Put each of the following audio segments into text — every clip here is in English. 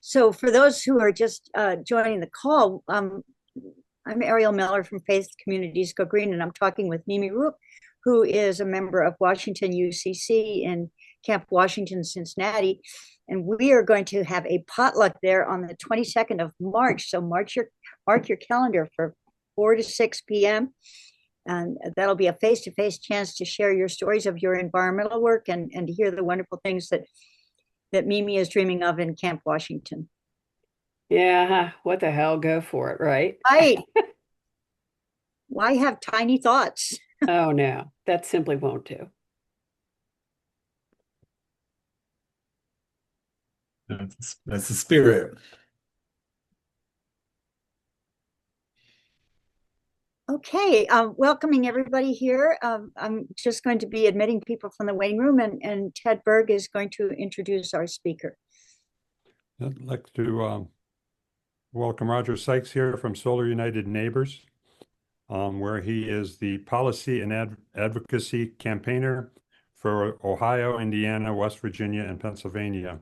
So for those who are just joining the call, I'm Ariel Miller from Faith Communities Go Green, and I'm talking with Mimi Roop, who is a member of Washington UCC in Camp Washington, Cincinnati. And we are going to have a potluck there on the 22nd of March. So mark your calendar for 4 to 6 p.m. And that'll be a face-to-face chance to share your stories of your environmental work and to hear the wonderful things that Mimi is dreaming of in Camp Washington. Yeah, what the hell? Go for it, right? Right. Why have tiny thoughts? Oh no, that simply won't do. That's the spirit. Okay, welcoming everybody here. I'm just going to be admitting people from the waiting room, and Ted Berg is going to introduce our speaker. I'd like to welcome Roger Sykes here from Solar United Neighbors, where he is the policy and advocacy campaigner for Ohio, Indiana, West Virginia, and Pennsylvania.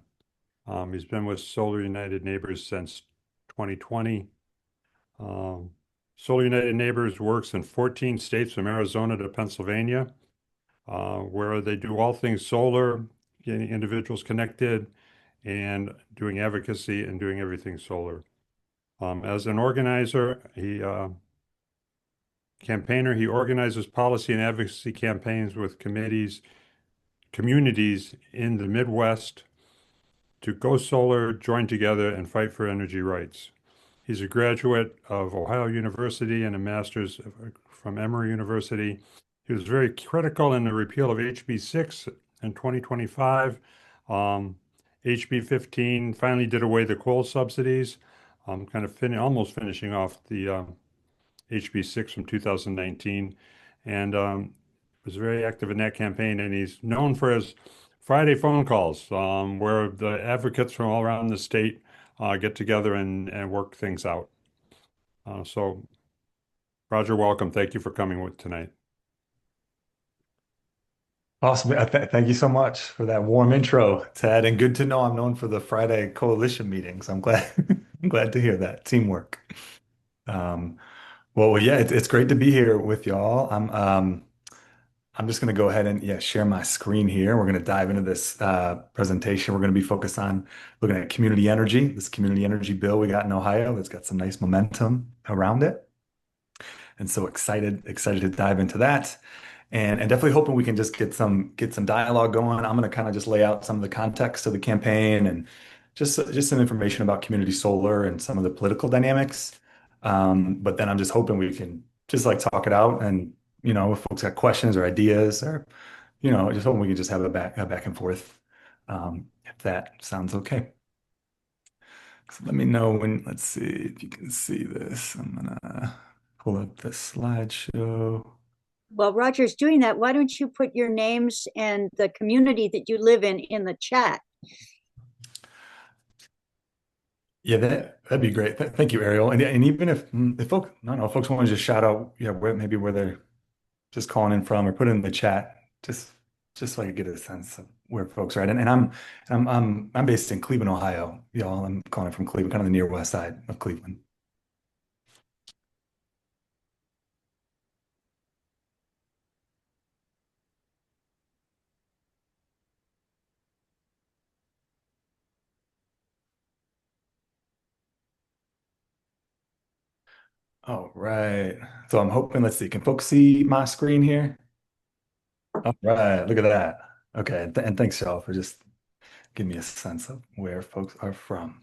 He's been with Solar United Neighbors since 2020. Solar United Neighbors works in 14 states from Arizona to Pennsylvania, where they do all things solar, getting individuals connected, and doing advocacy and doing everything solar. As an organizer, campaigner, he organizes policy and advocacy campaigns with communities in the Midwest to go solar, join together, and fight for energy rights. He's a graduate of Ohio University and a master's from Emory University. He was very critical in the repeal of HB 6 in 2025. HB 15 finally did away the coal subsidies, almost finishing off the HB 6 from 2019, and was very active in that campaign. And he's known for his Friday phone calls, where the advocates from all around the state get together and work things out. So, Roger, welcome. Thank you for coming with tonight. Awesome. Thank you so much for that warm intro, Ted. And good to know I'm known for the Friday coalition meetings. I'm glad I'm glad to hear that teamwork. Um, well, yeah, it's great to be here with y'all. I'm just going to go ahead and share my screen here. We're going to dive into this presentation. We're going to be focused on looking at community energy, this community energy bill we got in Ohio that's got some nice momentum around it. And so excited to dive into that. And definitely hoping we can just get some dialogue going. I'm going to kind of just lay out some of the context of the campaign and just some information about community solar and some of the political dynamics. But then I'm just hoping we can just like talk it out, and if folks got questions or ideas, or just hoping we can just have a back and forth, if that sounds okay. So let me know when. Let's see if you can see this. I'm gonna pull up the slideshow. While Roger's doing that, why don't you put your names and the community that you live in the chat? Yeah, that'd be great. Thank you, Ariel. And even if folks, I don't know, if folks want to just shout out, where they're just calling in from, or put it in the chat, just so I could get a sense of where folks are at. And I'm based in Cleveland, Ohio, y'all. I'm calling from Cleveland, kind of the near west side of Cleveland. All right. So I'm hoping, let's see, can folks see my screen here? All right, look at that. Okay, and thanks y'all for just giving me a sense of where folks are from.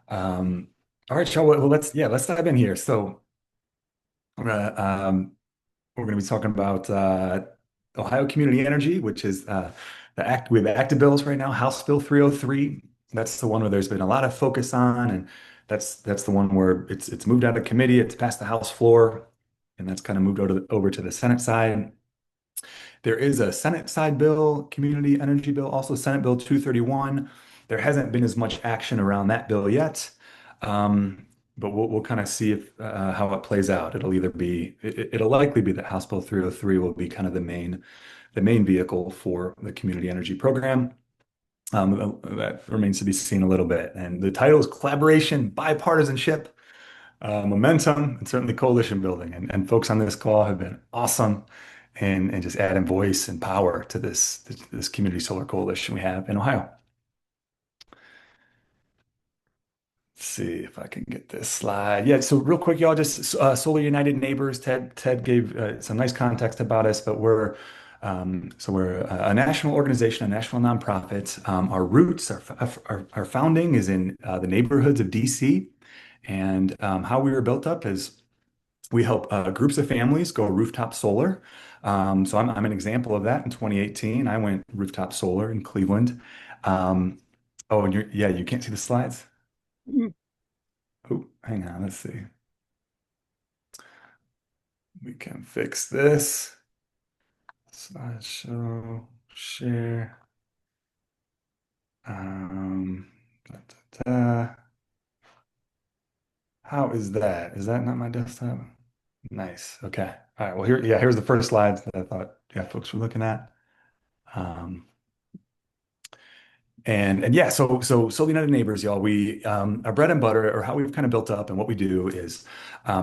All right, y'all. Well, let's dive in here. So we're gonna we're gonna be talking about Ohio Community Energy, which is the act. We have active bills right now. House Bill 303. That's the one where there's been a lot of focus on, and that's the one where it's moved out of committee. It's passed the House floor, and that's kind of moved over to the Senate side. There is a Senate side bill, Community Energy Bill, also Senate Bill 231. There hasn't been as much action around that bill yet, but we'll kind of see if how it plays out. It'll likely be that House Bill 303 will be kind of the main vehicle for the community energy program. That remains to be seen a little bit. And the title is Collaboration, Bipartisanship, Momentum, and certainly Coalition Building. And folks on this call have been awesome and just adding voice and power to this community solar coalition we have in Ohio. Let's see if I can get this slide. Yeah, so real quick, y'all, just Solar United Neighbors. Ted gave some nice context about us, but we're a national organization, a national nonprofit. Our roots, our founding is in the neighborhoods of DC, and how we were built up is we help groups of families go rooftop solar. So I'm an example of that. In 2018, I went rooftop solar in Cleveland. Oh, and yeah, you can't see the slides. Mm. Oh, hang on, let's see. We can fix this. Slideshow, share. Um, da, da, da. How is that? Is that not my desktop? Nice. Okay. All right. Well, here's the first slides that I thought folks were looking at. Um, and yeah, so Solar United Neighbors, y'all, we our bread and butter, or how we've kind of built up and what we do is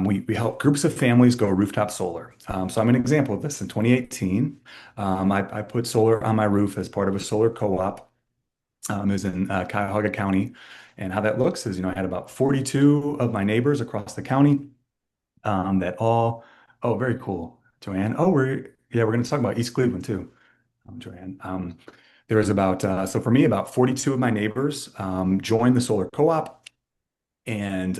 we help groups of families go rooftop solar. So I'm an example of this. In 2018, I put solar on my roof as part of a solar co-op. It was in Cuyahoga County. And how that looks is, I had about 42 of my neighbors across the county that all, oh, very cool, Joanne. Oh, we're going to talk about East Cleveland too, Joanne. There was so for me, about 42 of my neighbors joined the solar co-op. And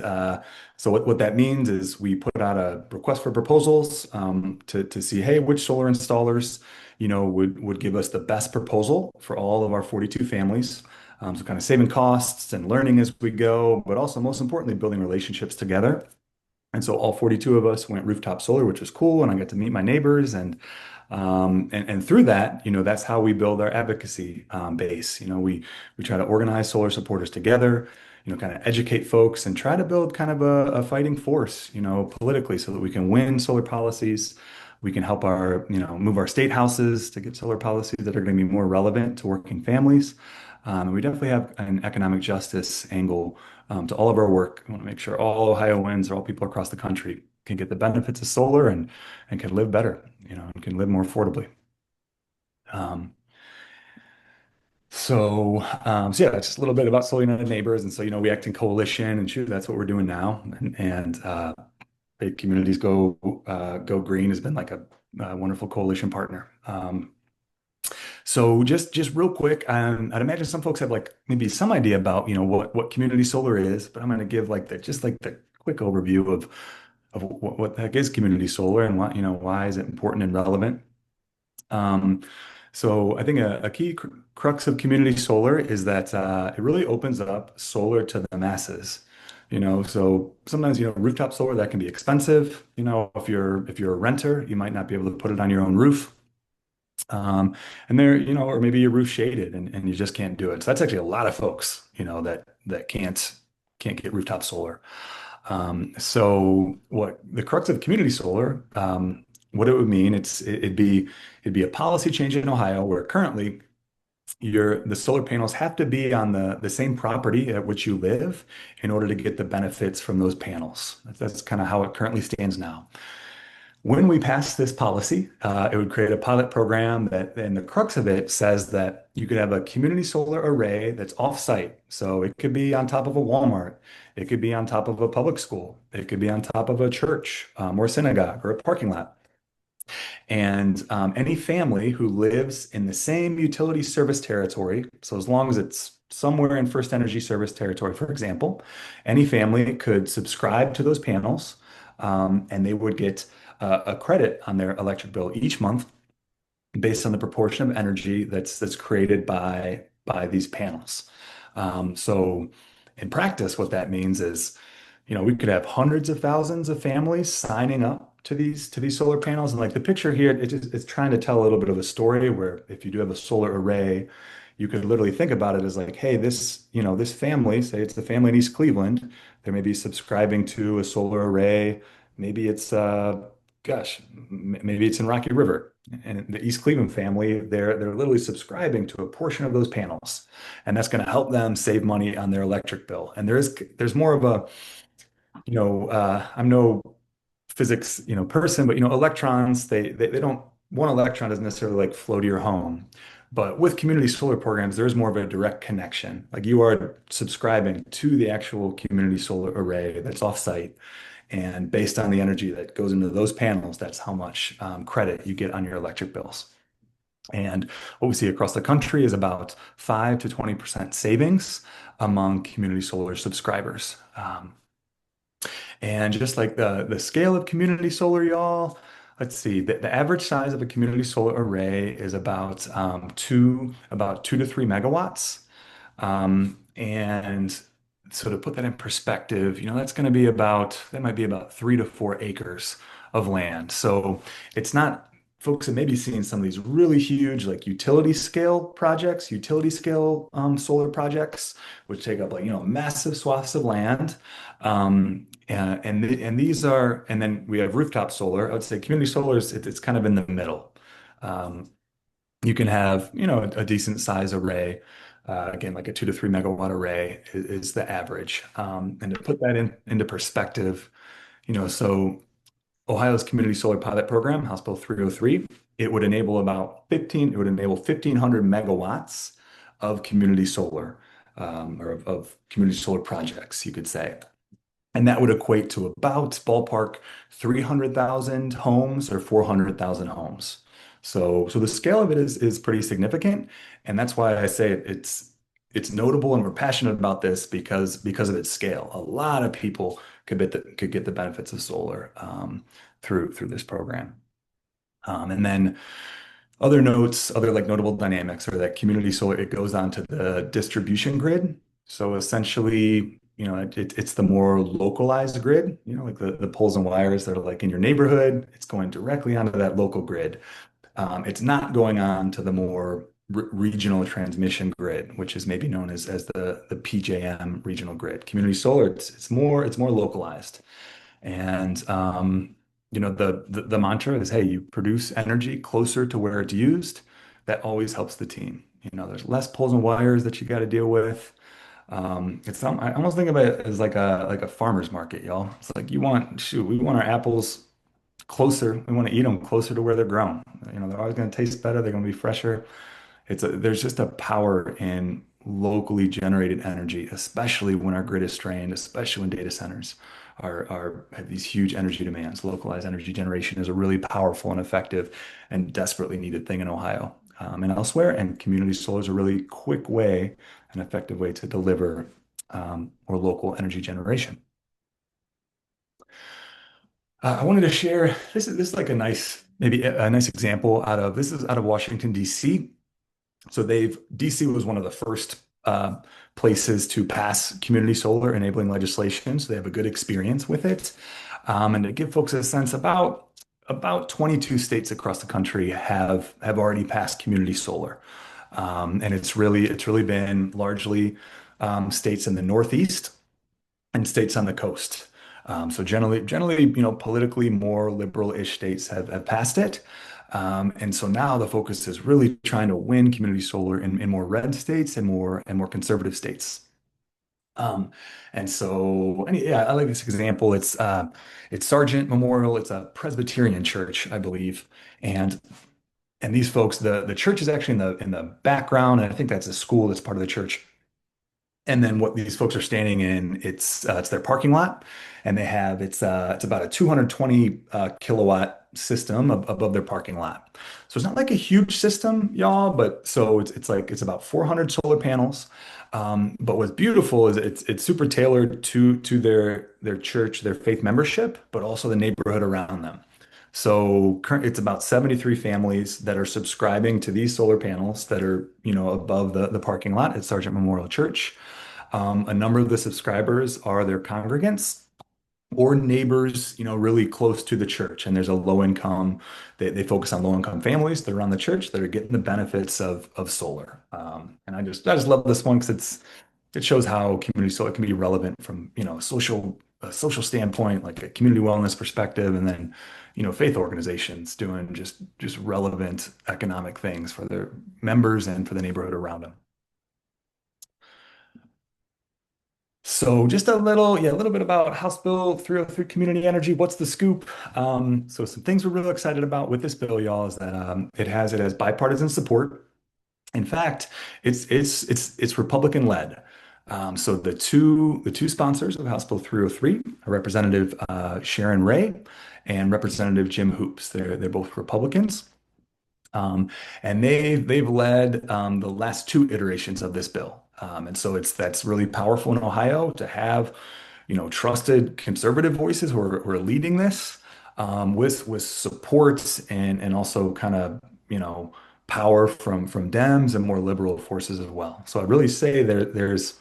so what that means is we put out a request for proposals to see, hey, which solar installers, would give us the best proposal for all of our 42 families. So kind of saving costs and learning as we go, but also most importantly, building relationships together. And so all 42 of us went rooftop solar, which was cool, and I got to meet my neighbors, and through that, that's how we build our advocacy base. We try to organize solar supporters together, kind of educate folks and try to build kind of a fighting force, politically, so that we can win solar policies. We can help move our state houses to get solar policies that are going to be more relevant to working families. And we definitely have an economic justice angle to all of our work. We want to make sure all Ohioans or all people across the country can get the benefits of solar and can live better, and can live more affordably. So yeah, just a little bit about Solar United Neighbors. And so, we act in coalition, and shoot, that's what we're doing now. And Big Communities Go Green has been like a wonderful coalition partner. So just real quick, I'd imagine some folks have like maybe some idea about, what community solar is, but I'm going to give the quick overview of what the heck is community solar, and why is it important and relevant. So I think a key crux of community solar is that it really opens up solar to the masses. So sometimes, rooftop solar, that can be expensive. If you're a renter, you might not be able to put it on your own roof. And or maybe your roof shaded and you just can't do it. So that's actually a lot of folks, that can't get rooftop solar. So what the crux of community solar, what it would mean, it'd be a policy change in Ohio where currently the solar panels have to be on the same property at which you live in order to get the benefits from those panels. That's kind of how it currently stands now. When we pass this policy, it would create a pilot program and the crux of it says that you could have a community solar array that's off-site. So it could be on top of a Walmart. It could be on top of a public school. It could be on top of a church or a synagogue or a parking lot. And any family who lives in the same utility service territory, so as long as it's somewhere in First Energy service territory, for example, any family could subscribe to those panels, and they would get a credit on their electric bill each month based on the proportion of energy that's created by these panels. So in practice, what that means is, we could have hundreds of thousands of families signing up to these solar panels. And like the picture here, it's trying to tell a little bit of a story where if you do have a solar array, you could literally think about it as like, hey, this family, say it's the family in East Cleveland, they may be subscribing to a solar array. Maybe it's gosh, maybe it's in Rocky River and the East Cleveland family, they're literally subscribing to a portion of those panels, and that's going to help them save money on their electric bill. And there's more of a, I'm no physics, person, but electrons, they don't, one electron doesn't necessarily like flow to your home. But with community solar programs, there's more of a direct connection. Like you are subscribing to the actual community solar array that's offsite. And based on the energy that goes into those panels, that's how much credit you get on your electric bills. And what we see across the country is about 5 to 20% savings among community solar subscribers. And just like the scale of community solar, y'all, let's see, the average size of a community solar array is about two to 3 megawatts. And so to put that in perspective, that might be about 3 to 4 acres of land. So it's not, folks have maybe seen some of these really huge, like utility scale solar projects, which take up massive swaths of land. And then we have rooftop solar. I would say community solar it's kind of in the middle. You can have, a decent size array. Again, like a 2 to 3 megawatt array is the average. And to put that into perspective, so Ohio's Community Solar Pilot Program, House Bill 303, it would enable 1,500 megawatts of community solar, or of community solar projects, you could say. And that would equate to about ballpark 300,000 homes or 400,000 homes. So the scale of it is pretty significant, and that's why I say it's notable, and we're passionate about this because of its scale. A lot of people could get the benefits of solar through this program. And then other notes, other like notable dynamics are that community solar, it goes onto the distribution grid. So essentially, it's the more localized grid, like the poles and wires that are like in your neighborhood. It's going directly onto that local grid. It's not going on to the more regional transmission grid, which is maybe known as the PJM regional grid. Community solar, it's more localized. And the mantra is, hey, you produce energy closer to where it's used. That always helps the team. There's less poles and wires that you got to deal with. I almost think of it as like a farmer's market, y'all. It's like we want our apples closer. We want to eat them closer to where they're grown. They're always going to taste better. They're going to be fresher. There's just a power in locally generated energy, especially when our grid is strained, especially when data centers have these huge energy demands. Localized energy generation is a really powerful and effective and desperately needed thing in Ohio, and elsewhere. And community solar is a really quick way, an effective way to deliver more local energy generation. I wanted to share, this is like maybe a nice example this is out of Washington, D.C. So DC was one of the first places to pass community solar enabling legislation. So they have a good experience with it. And to give folks a sense, about 22 states across the country have already passed community solar. And it's really been largely states in the Northeast and states on the coast. So generally, politically more liberal-ish states have passed it. And so now the focus is really trying to win community solar in more red states and more conservative states. And so, yeah, I like this example. It's Sargent Memorial. It's a Presbyterian church, I believe. And these folks, the church is actually in the background, and I think that's a school that's part of the church. And then what these folks are standing in, it's their parking lot, and it's about a 220 kilowatt system above their parking lot. So it's not like a huge system, y'all, but so it's about 400 solar panels. But what's beautiful is it's super tailored to their church, their faith membership, but also the neighborhood around them. So it's about 73 families that are subscribing to these solar panels that are, above the parking lot at Sargent Memorial Church. A number of the subscribers are their congregants or neighbors, really close to the church. And there's a low income, they focus on low income families that are around the church that are getting the benefits of solar. And I just love this one because it shows how community solar can be relevant from, social a social standpoint, like a community wellness perspective, and then, faith organizations doing just relevant economic things for their members and for the neighborhood around them. So just a little bit about House Bill 303 Community Energy. What's the scoop? So some things we're really excited about with this bill, y'all, is that it has bipartisan support. In fact, it's Republican led. So the two sponsors of House Bill 303 are Representative Sharon Ray and Representative Jim Hoops. They're both Republicans. Um, and they've led the last two iterations of this bill. And so that's really powerful in Ohio to have, trusted conservative voices who are leading this with support and also kind of, power from Dems and more liberal forces as well. So I'd really say there's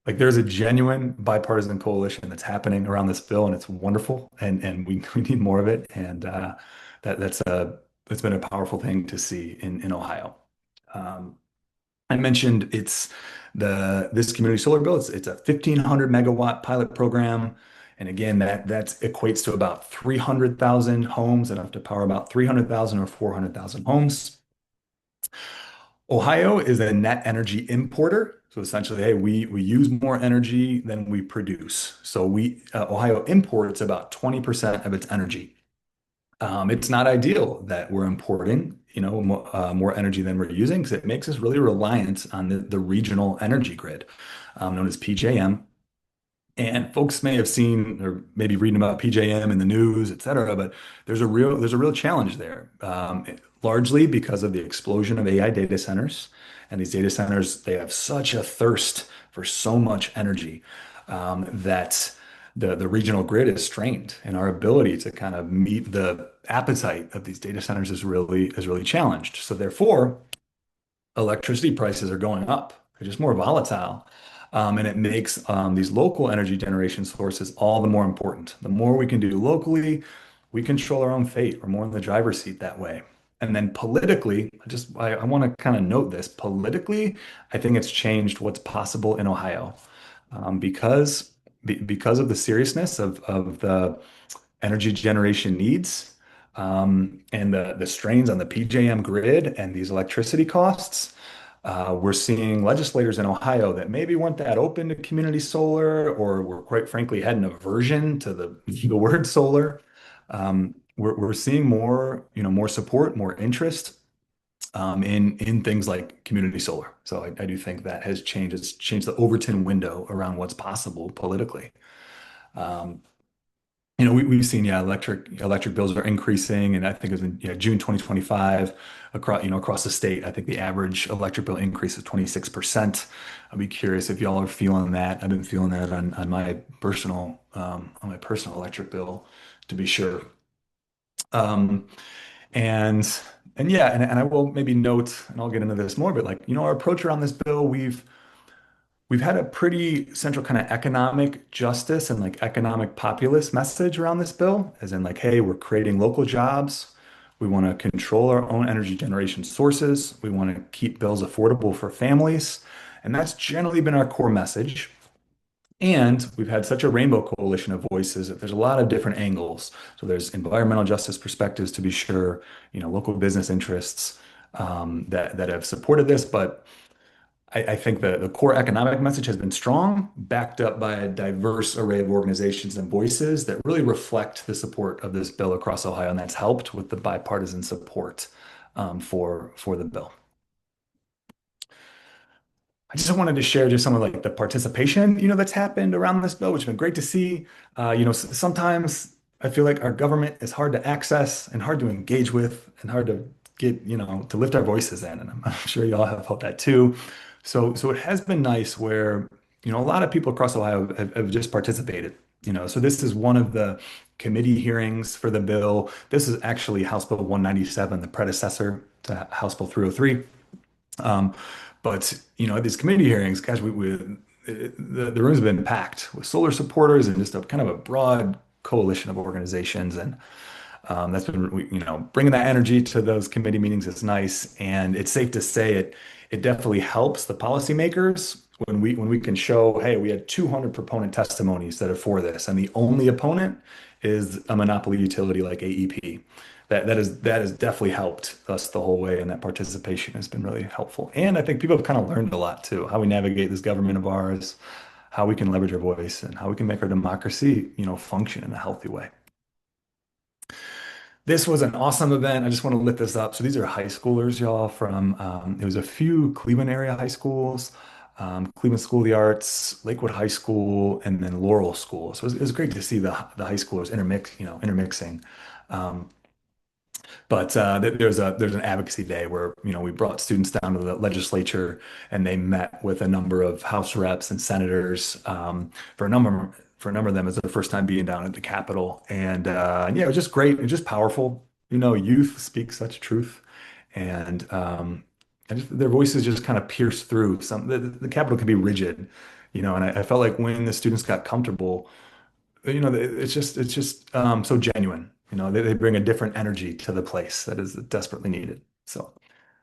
a genuine bipartisan coalition that's happening around this bill, and it's wonderful, and we need more of it. And that's been a powerful thing to see in Ohio. Um, I mentioned this community solar bill. It's a 1,500 megawatt pilot program, and again, that equates to about 300,000 homes, enough to power about 300,000 or 400,000 homes. Ohio is a net energy importer. So essentially, hey, we use more energy than we produce. So Ohio imports about 20% of its energy. It's not ideal that we're importing, more energy than we're using, because it makes us really reliant on the regional energy grid, known as PJM. And folks may have seen or maybe reading about PJM in the news, et cetera, but there's a real challenge there, largely because of the explosion of AI data centers. And these data centers, they have such a thirst for so much energy, that the regional grid is strained, and our ability to kind of meet the appetite of these data centers is really challenged. So therefore, electricity prices are going up. They're just more volatile. And it makes these local energy generation sources all the more important. The more we can do locally, we control our own fate. We're more in the driver's seat that way. And then politically, I want to kind of note this. Politically, I think it's changed what's possible in Ohio, because of the seriousness of the energy generation needs, and the strains on the PJM grid and these electricity costs. We're seeing legislators in Ohio that maybe weren't that open to community solar, or were quite frankly had an aversion to the word solar. We're seeing more support, more interest, in things like community solar. So I do think that has changed. It's changed the Overton window around what's possible politically. Um, we've seen, yeah, electric bills are increasing, and I think it was in, June 2025 across the state. I think the average electric bill increase is 26%. I'd be curious if y'all are feeling that. I've been feeling that on my personal electric bill, to be sure. Um, and yeah, and I will maybe note, and I'll get into this more, but like, our approach around this bill, we've had a pretty central kind of economic justice and like economic populist message around this bill, as in like, hey, we're creating local jobs. We want to control our own energy generation sources. We want to keep bills affordable for families. And that's generally been our core message. And we've had such a rainbow coalition of voices that there's a lot of different angles. So there's environmental justice perspectives, to be sure, local business interests, that have supported this, but I think the core economic message has been strong, backed up by a diverse array of organizations and voices that really reflect the support of this bill across Ohio, and that's helped with the bipartisan support, for the bill. I just wanted to share just some of like the participation, that's happened around this bill, which has been great to see. Sometimes I feel like our government is hard to access and hard to engage with and hard to get, to lift our voices in. And I'm sure y'all have felt that too. So it has been nice where, a lot of people across Ohio have just participated. So this is one of the committee hearings for the bill. This is actually House Bill 197, the predecessor to House Bill 303. But at these committee hearings, gosh, the rooms have been packed with solar supporters and just a kind of a broad coalition of organizations, and that's been, bringing that energy to those committee meetings is nice, and it's safe to say it definitely helps the policymakers when we can show, hey, we had 200 proponent testimonies that are for this, and the only opponent is a monopoly utility like AEP. That has definitely helped us the whole way, and that participation has been really helpful. And I think people have kind of learned a lot too, how we navigate this government of ours, how we can leverage our voice, and how we can make our democracy, function in a healthy way. This was an awesome event. I just want to lift this up. So these are high schoolers, y'all, from it was a few Cleveland area high schools, Cleveland School of the Arts, Lakewood High School, and then Laurel School. So it was great to see the high schoolers intermixing. Um, but there's an advocacy day where we brought students down to the legislature, and they met with a number of House reps and senators. For a number of them, it's their first time being down at the Capitol, and yeah, it was just great. It was just powerful. Youth speak such truth, and their voices just kind of pierce through. The Capitol can be rigid, and I felt like when the students got comfortable, it's just so genuine. They bring a different energy to the place that is desperately needed. So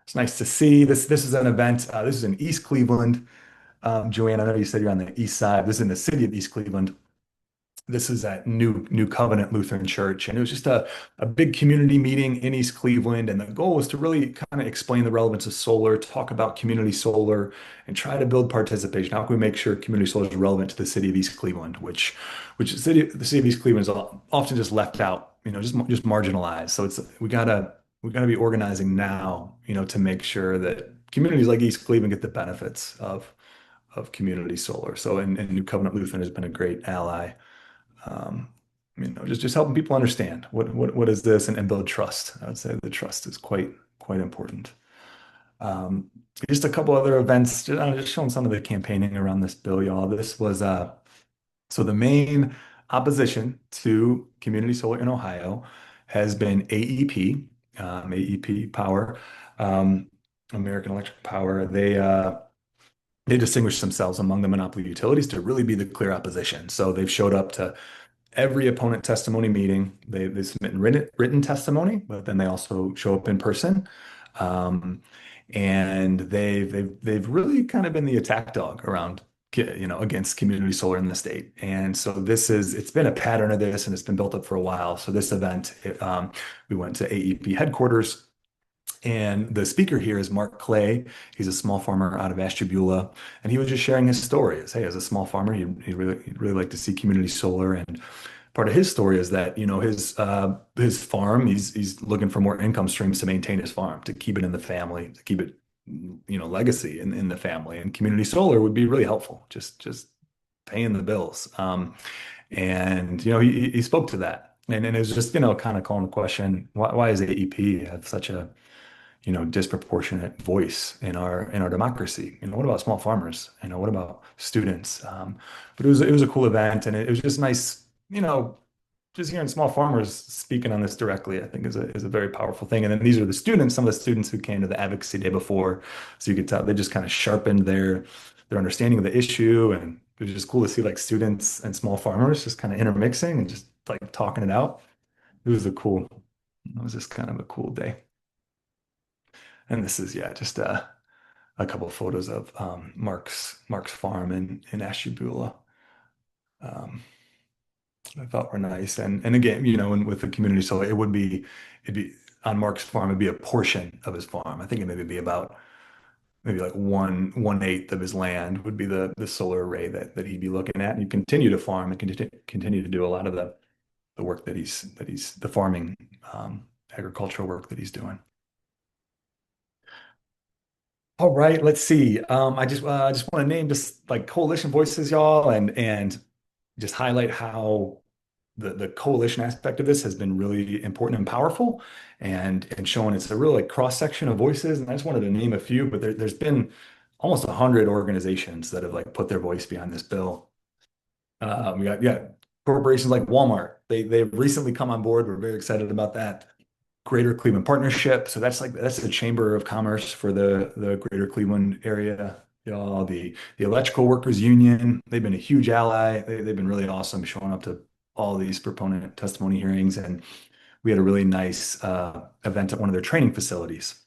it's nice to see this. This is an event. This is in East Cleveland. Joanne, I know you said you're on the east side. This is in the city of East Cleveland. This is at New Covenant Lutheran Church, and it was just a big community meeting in East Cleveland. And the goal was to really kind of explain the relevance of solar, talk about community solar, and try to build participation. How can we make sure community solar is relevant to the city of East Cleveland, which the city of East Cleveland is often just left out, just marginalized. So we gotta be organizing now, to make sure that communities like East Cleveland get the benefits of community solar. So and New Covenant Lutheran has been a great ally. Um, just helping people understand what is this, and build trust. I would say the trust is quite important. Um, just a couple other events, just showing some of the campaigning around this bill, y'all. This was so the main opposition to community solar in Ohio has been AEP, AEP Power, um, American Electric Power. They distinguished themselves among the monopoly utilities to really be the clear opposition. So they've showed up to every opponent testimony meeting. They submit written testimony, but then they also show up in person. Um, and they've really kind of been the attack dog around, against community solar in the state. And so it's been a pattern of this, and it's been built up for a while. So this event, we went to AEP headquarters. And the speaker here is Mark Clay. He's a small farmer out of Ashtabula, and he was just sharing his story. Hey, as a small farmer, he'd really like to see community solar. And part of his story is that his farm, he's looking for more income streams to maintain his farm, to keep it in the family, to keep it legacy in the family. And community solar would be really helpful, just paying the bills. And he spoke to that, and it was just kind of calling the question, why does AEP have such a disproportionate voice in our democracy? What about small farmers? What about students? But it was a cool event, and it was just nice, just hearing small farmers speaking on this directly, I think is a very powerful thing. And then these are the students, some of the students who came to the advocacy day before, so you could tell they just kind of sharpened their understanding of the issue, and it was just cool to see like students and small farmers just kind of intermixing and just like talking it out. It was just kind of a cool day. And this is, yeah, just a couple of photos of Mark's farm in Ashtabula. I thought were nice. And again, and with the community solar, it'd be on Mark's farm, it'd be a portion of his farm. I think it maybe about maybe like 1/8 of his land would be the solar array that he'd be looking at. And he'd continue to farm and continue to do a lot of the work that he's the farming, agricultural work that he's doing. All right, let's see. I just want to name just like coalition voices, y'all, and just highlight how the coalition aspect of this has been really important and powerful, and showing it's a real like cross section of voices. And I just wanted to name a few, but there's been almost 100 organizations that have like put their voice behind this bill. We got, yeah, corporations like Walmart. They've recently come on board. We're very excited about that. Greater Cleveland Partnership. So that's the Chamber of Commerce for the Greater Cleveland area. The Electrical Workers Union, they've been a huge ally. They've been really awesome, showing up to all these proponent testimony hearings. And we had a really nice event at one of their training facilities.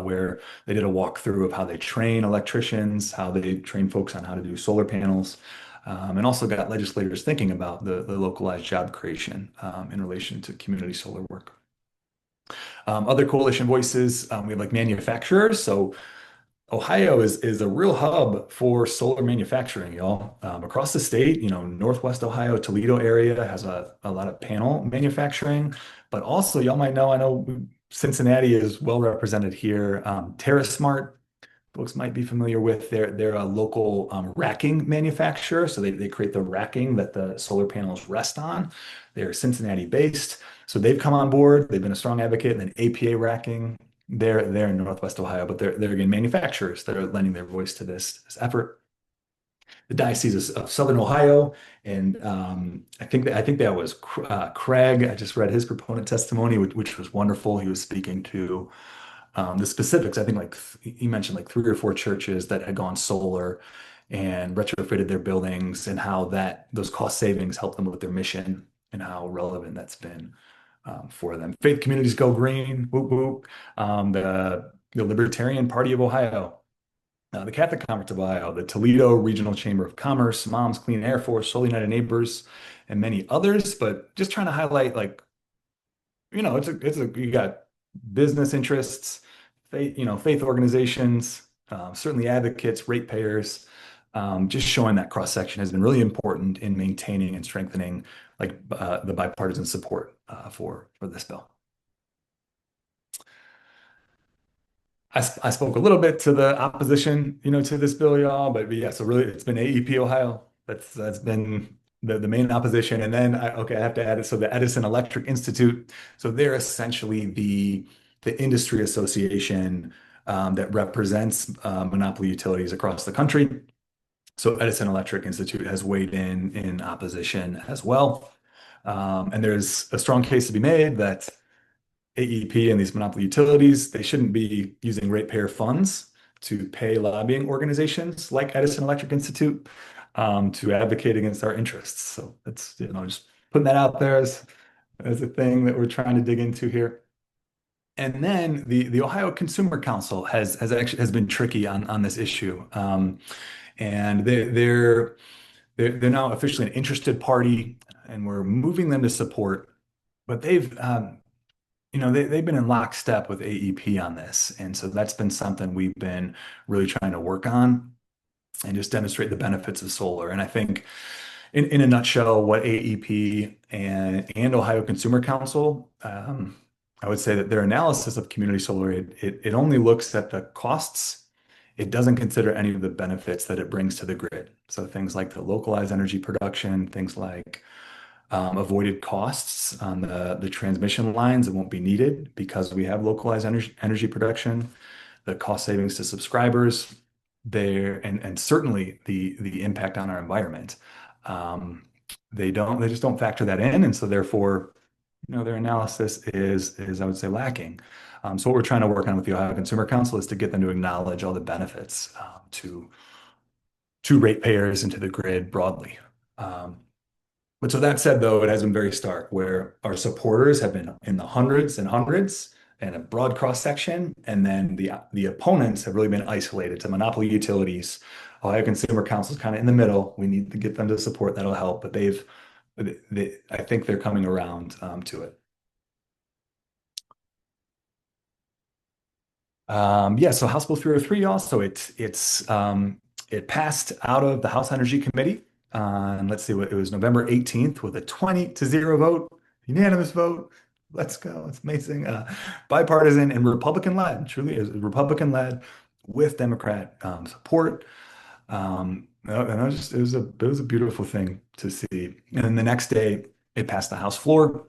where they did a walkthrough of how they train electricians, how they train folks on how to do solar panels, and also got legislators thinking about the localized job creation in relation to community solar work. Other coalition voices, we have like manufacturers. So Ohio is a real hub for solar manufacturing, y'all. Across the state, Northwest Ohio, Toledo area has a lot of panel manufacturing, but also y'all might know, I know Cincinnati is well represented here. TerraSmart, folks might be familiar with. They're a local racking manufacturer. So they create the racking that the solar panels rest on. They're Cincinnati based. So they've come on board. They've been a strong advocate. And then APA Racking, they're in Northwest Ohio, but they're again manufacturers that are lending their voice to this effort. The Diocese of Southern Ohio, and I think that was Craig. I just read his proponent testimony, which was wonderful. He was speaking to the specifics. I think like he mentioned like 3 or 4 churches that had gone solar and retrofitted their buildings, and how those cost savings helped them with their mission and how relevant that's been for them. Faith Communities Go Green, whoop whoop. The Libertarian Party of Ohio, the Catholic Conference of Ohio, the Toledo Regional Chamber of Commerce, Moms Clean Air Force, Soul United Neighbors, and many others. But just trying to highlight, like, you got business interests, faith organizations, certainly advocates, ratepayers. Just showing that cross section has been really important in maintaining and strengthening the bipartisan support for this bill. I spoke a little bit to the opposition, to this bill, y'all, but yeah, so really it's been AEP Ohio. That's been the main opposition. And then I have to add it. So the Edison Electric Institute, so they're essentially the industry association that represents monopoly utilities across the country. So Edison Electric Institute has weighed in opposition as well. And there's a strong case to be made that AEP and these monopoly utilities, they shouldn't be using ratepayer funds to pay lobbying organizations like Edison Electric Institute to advocate against our interests. So that's, just putting that out there as a thing that we're trying to dig into here. And then the Ohio Consumer Council has been tricky on this issue. And they're now officially an interested party, and we're moving them to support, but they've been in lockstep with AEP on this. And so that's been something we've been really trying to work on and just demonstrate the benefits of solar. And I think in a nutshell, what AEP and Ohio Consumer Council, I would say that their analysis of community solar, it only looks at the costs. It doesn't consider any of the benefits that it brings to the grid. So things like the localized energy production, things like avoided costs on the transmission lines that won't be needed because we have localized energy production, the cost savings to subscribers there, and certainly the impact on our environment. They just don't factor that in, and so therefore, their analysis is I would say lacking. So what we're trying to work on with the Ohio Consumer Council is to get them to acknowledge all the benefits to ratepayers and to the grid broadly. But so that said, though, it has been very stark where our supporters have been in the hundreds and hundreds and a broad cross section, and then the opponents have really been isolated to monopoly utilities. Ohio Consumer Council is kind of in the middle. We need to get them to support. That'll help, but I think they're coming around to it. So House Bill 303 also it passed out of the House Energy Committee. And let's see it was November 18th with a 20-0 vote, unanimous vote. Let's go. It's amazing. Bipartisan and Republican-led, truly is Republican-led with Democrat support. And it was a beautiful thing to see. And then the next day, it passed the House floor.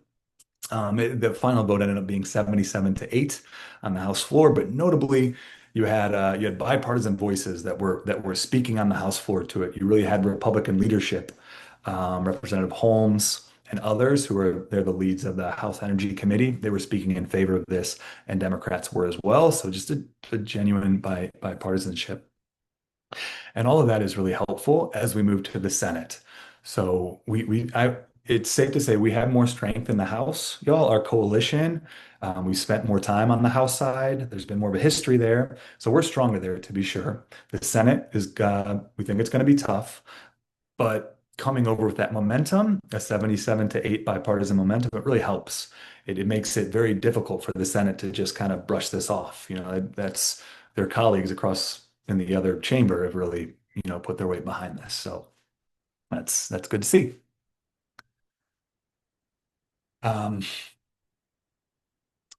The final vote ended up being 77-8 on the House floor, but notably, you had bipartisan voices that were speaking on the House floor to it. You really had Republican leadership, Representative Holmes and others they're the leads of the House Energy Committee. They were speaking in favor of this, and Democrats were as well. So just a genuine bipartisanship. And all of that is really helpful as we move to the Senate. So it's safe to say we have more strength in the House, y'all. Our coalition, we spent more time on the House side. There's been more of a history there, so we're stronger there to be sure. The Senate is, we think it's going to be tough, but coming over with that momentum, a 77-8 bipartisan momentum, it really helps. It makes it very difficult for the Senate to just kind of brush this off. That's their colleagues across in the other chamber have really, put their weight behind this. So that's good to see. Um,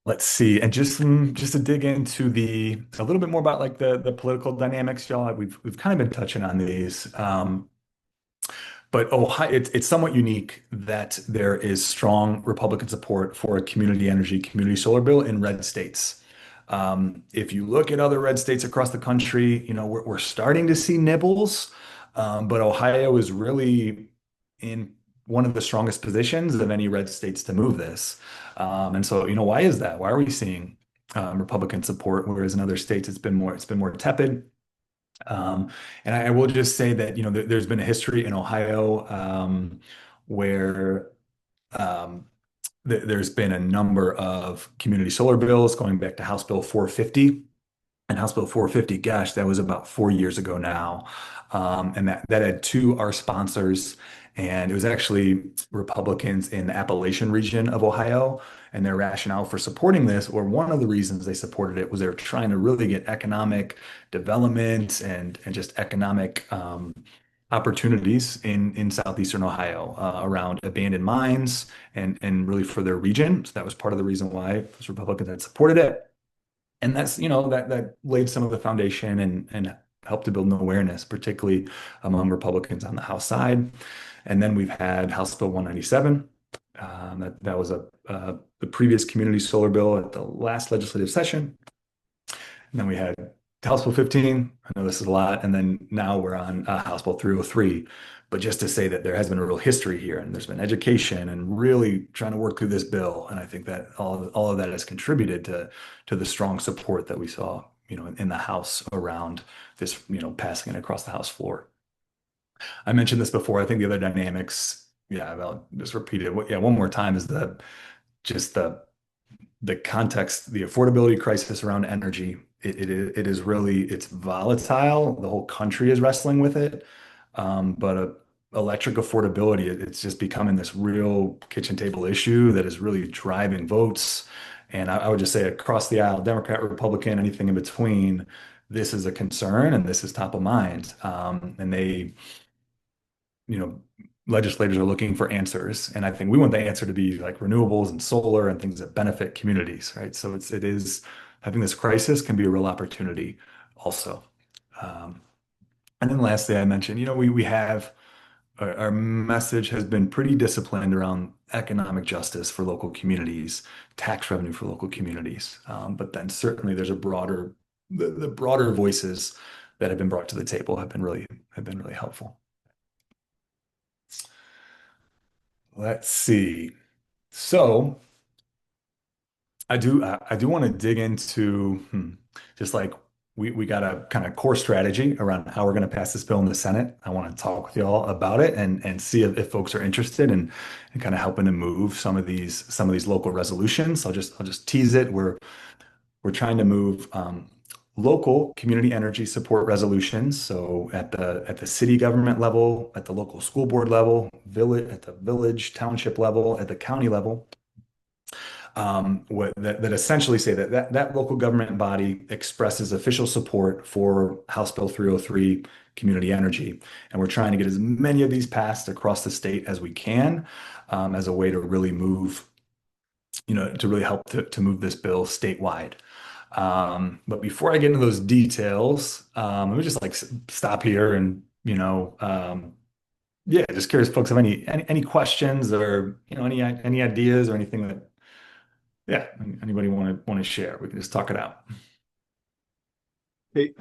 let's see, and just to dig into a little bit more about like the political dynamics, y'all. We've kind of been touching on these. But Ohio, it's somewhat unique that there is strong Republican support for a community energy, community solar bill in red states. If you look at other red states across the country, we're starting to see nibbles, but Ohio is really in one of the strongest positions of any red states to move this. And so, why is that? Why are we seeing Republican support, whereas in other states it's been more tepid? And I will just say that, there's been a history in Ohio where um, there's been a number of community solar bills going back to House Bill 450. And House Bill 450, gosh, that was about 4 years ago now. And that had two our sponsors. And it was actually Republicans in the Appalachian region of Ohio. And their rationale for supporting this, or one of the reasons they supported it, was they were trying to really get economic development and just economic opportunities in southeastern Ohio around abandoned mines and really for their region. So that was part of the reason why those Republicans had supported it. And that's, that laid some of the foundation and helped to build an awareness, particularly among Republicans on the House side. And then we've had House Bill 197. That was the previous community solar bill at the last legislative session. And then we had House Bill 15. I know this is a lot. And then now we're on House Bill 303. But just to say that there has been a real history here, and there's been education and really trying to work through this bill. And I think that all of that has contributed to the strong support that we saw, in the House around this, passing it across the House floor. I mentioned this before. I think the other dynamics, yeah, I'll just repeat it. Yeah, one more time is just the context, the affordability crisis around energy. It is really, it's volatile. The whole country is wrestling with it. But electric affordability, it's just becoming this real kitchen table issue that is really driving votes. And I would just say across the aisle, Democrat, Republican, anything in between, this is a concern and this is top of mind. And they, legislators are looking for answers. And I think we want the answer to be like renewables and solar and things that benefit communities, right? So it is having this crisis can be a real opportunity also. And then lastly, I mentioned, we have our message has been pretty disciplined around economic justice for local communities, tax revenue for local communities. But then certainly there's the broader voices that have been brought to the table have been really helpful. Let's see. So I do want to dig into just like we got a kind of core strategy around how we're going to pass this bill in the Senate. I want to talk with y'all about it and see if folks are interested in kind of helping to move some of these local resolutions. I'll just tease it. We're trying to move local community energy support resolutions. So at the city government level, at the local school board level, at the village, township level, at the county level. That essentially say that local government body expresses official support for House Bill 303 community energy. And we're trying to get as many of these passed across the state as we can as a way to really move, to really help to move this bill statewide. But before I get into those details, let me just like stop here and, yeah, just curious if folks have any questions or, any ideas or anything that, yeah, anybody want to share? We can just talk it out. Hey,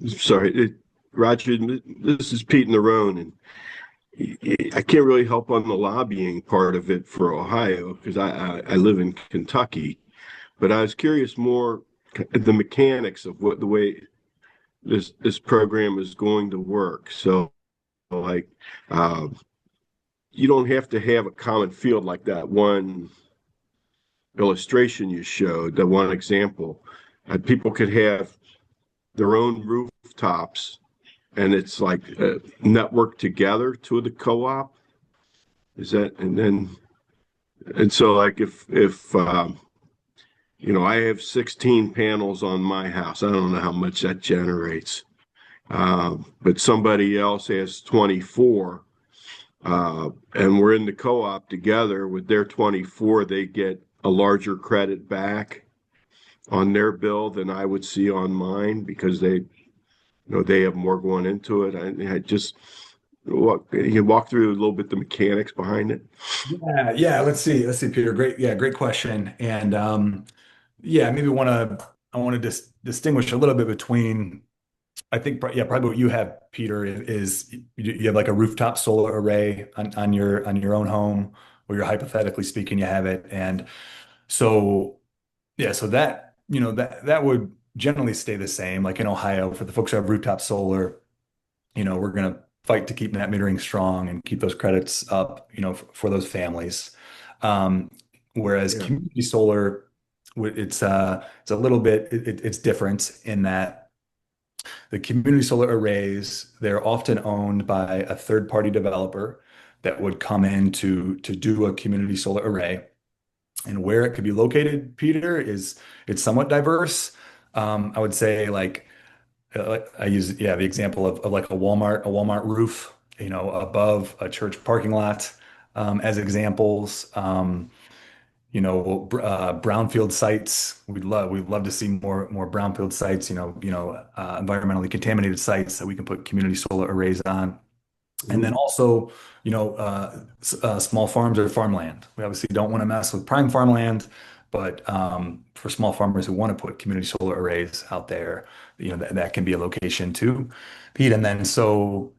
sorry, Roger, this is Pete Nerone, and I can't really help on the lobbying part of it for Ohio because I live in Kentucky, but I was curious more the mechanics of the way this program is going to work. So, like, you don't have to have a common field like that one illustration you showed, the one example. People could have their own rooftops, and it's like network together to the co-op. Is that, and so like if I have 16 panels on my house. I don't know how much that generates, but somebody else has 24, and we're in the co-op together with their 24. They get a larger credit back on their bill than I would see on mine because they have more going into it. I just you can walk through a little bit the mechanics behind it. Yeah, yeah. Let's see, Peter. Great question. And yeah, maybe I want to distinguish a little bit between. I think, yeah, probably what you have, Peter, is you have like a rooftop solar array on your own home, or you're hypothetically speaking, you have it, and so yeah, so that that would generally stay the same. Like in Ohio, for the folks who have rooftop solar, we're going to fight to keep net metering strong and keep those credits up, for those families. Um, Whereas Yeah. community solar, it's a little bit, it's different in that the community solar arrays, they're often owned by a third-party developer that would come in to do a community solar array. And where it could be located, Peter, it's somewhat diverse. I would say like I use, yeah, the example of like a Walmart roof, above a church parking lot, as examples. Brownfield sites. We'd love to see more brownfield sites. Environmentally contaminated sites that we can put community solar arrays on. And then also, small farms or farmland. We obviously don't want to mess with prime farmland, but for small farmers who want to put community solar arrays out there, that can be a location too, Pete. And then so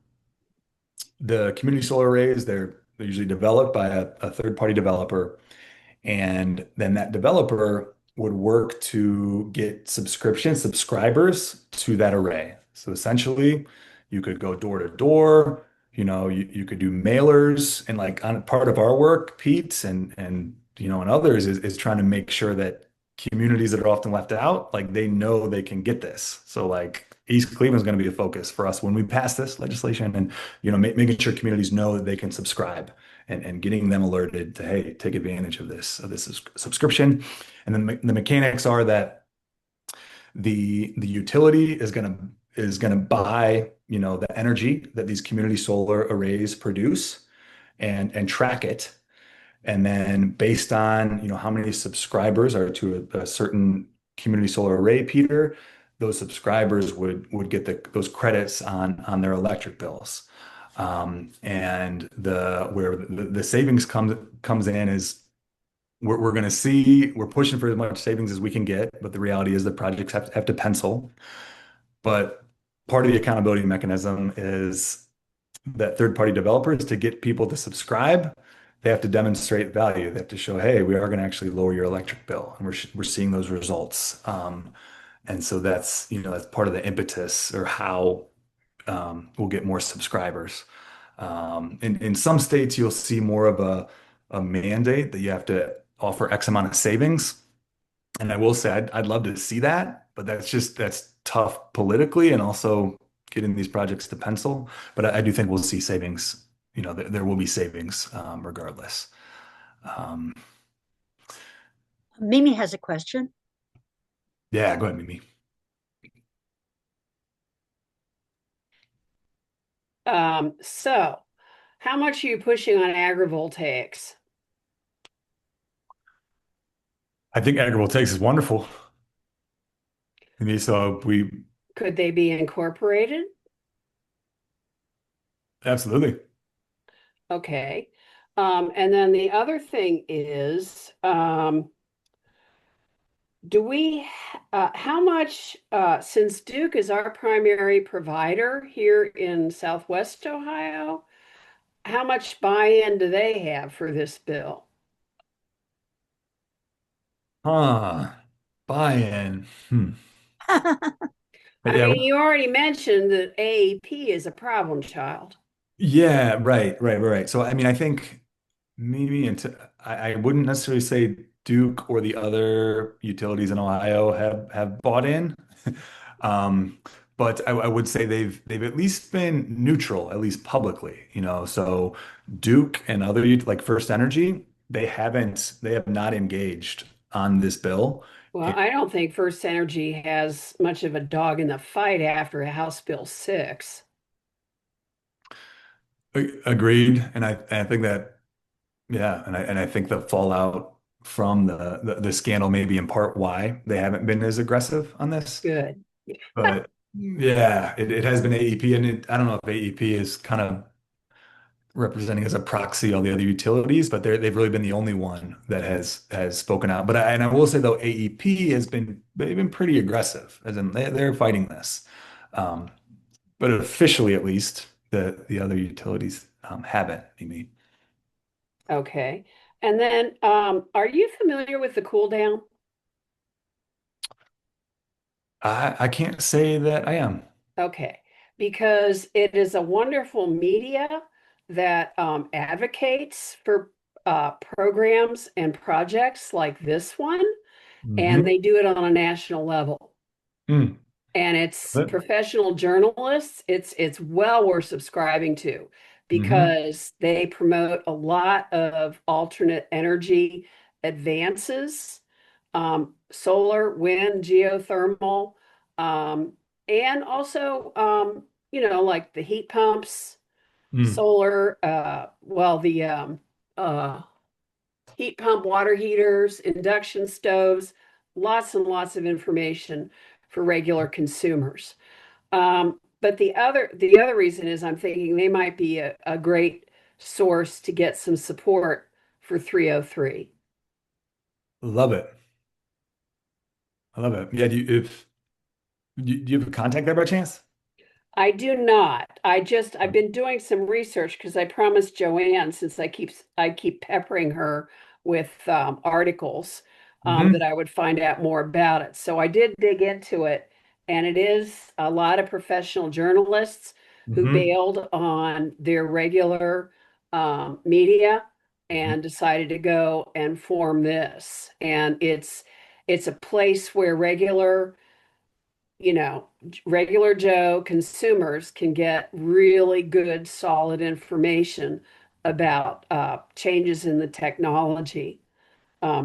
the community solar arrays, they're usually developed by a third-party developer, and then that developer would work to get subscribers to that array. So essentially, you could go door to door, you could do mailers, and like on part of our work, Pete, and others is trying to make sure that communities that are often left out, like they know they can get this. So like East Cleveland is going to be a focus for us when we pass this legislation, and making sure communities know that they can subscribe, and getting them alerted to, hey, take advantage of this subscription. And then the mechanics are that the utility is gonna buy the energy that these community solar arrays produce, and track it. And then based on how many subscribers are to a certain community solar array, Peter, those subscribers would get those credits on their electric bills. And where the savings comes in is we're pushing for as much savings as we can get, but the reality is the projects have to pencil. But part of the accountability mechanism is that third-party developers, to get people to subscribe, they have to demonstrate value. They have to show, hey, we are going to actually lower your electric bill, and we're seeing those results. And so that's part of the impetus, or how we'll get more subscribers. In some states, you'll see more of a mandate that you have to offer X amount of savings. And I will say, I'd love to see that, but that's tough politically, and also getting these projects to pencil. But I do think we'll see savings. There will be savings, regardless. Um, Mimi has a question. yeah, go ahead, Mimi. So how much are you pushing on agrivoltaics? I think agrivoltaics is wonderful. I mean, so we Could they be incorporated? absolutely. Okay. And then the other thing is, how much, since Duke is our primary provider here in Southwest Ohio, how much buy-in do they have for this bill? Buy-in. I Yeah, mean, you already mentioned that AEP is a problem child. Yeah, right. So I mean, I think maybe I wouldn't necessarily say Duke or the other utilities in Ohio have bought in. Um, but I would say they've at least been neutral, at least publicly, you know. So Duke and other like First Energy, they have not engaged on this bill. Well, I don't think First Energy has much of a dog in the fight after House Bill 6. Agreed. And I think that yeah, and I think the fallout from the scandal may be in part why they haven't been as aggressive on this. Good. But yeah, it has been AEP, and I don't know if AEP is kind of representing as a proxy all the other utilities, but they've really been the only one that has spoken out. But and I will say though, AEP they've been pretty aggressive, as in they're fighting this. Um, but officially, at least, the other utilities haven't. I mean, Okay. And then, are you familiar with the cool down? I can't say that I am. Okay, because it is a wonderful media that advocates for programs and projects like this one, and Hmm. they do it on a national level. Mm. And it's But, professional journalists. It's well worth subscribing to hmm. because they promote a lot of alternate energy advances, solar, wind, geothermal, um, and also like the heat pumps, Mm. solar, the uh, heat pump water heaters, induction stoves, lots and lots of information for regular consumers. But the other reason is I'm thinking they might be a great source to get some support for 303. Love it. I love it. Yeah, do you have a contact there by chance? I do not. I've been doing some research because I promised Joanne, since I keep peppering her with articles, that Hmm. I would find out more about it. So I did dig into it, and it is a lot of professional journalists who Hmm. bailed on their regular media Hmm. and decided to go and form this. And it's a place where regular Joe consumers can get really good, solid information about changes in the technology,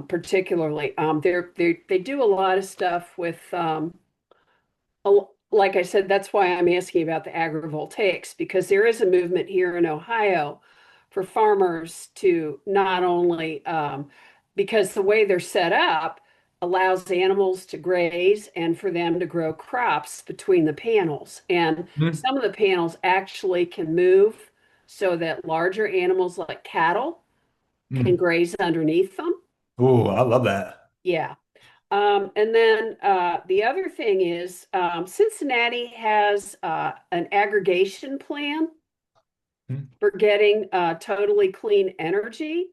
particularly. They do a lot of stuff with, like I said, that's why I'm asking about the agrivoltaics, because there is a movement here in Ohio for farmers to not only, because the way they're set up allows animals to graze and for them to grow crops between the panels. And Hmm. some of the panels actually can move so that larger animals like cattle can Mm. graze underneath them. Oh, I love that. Yeah. And then the other thing is Cincinnati has an aggregation plan for getting totally clean energy.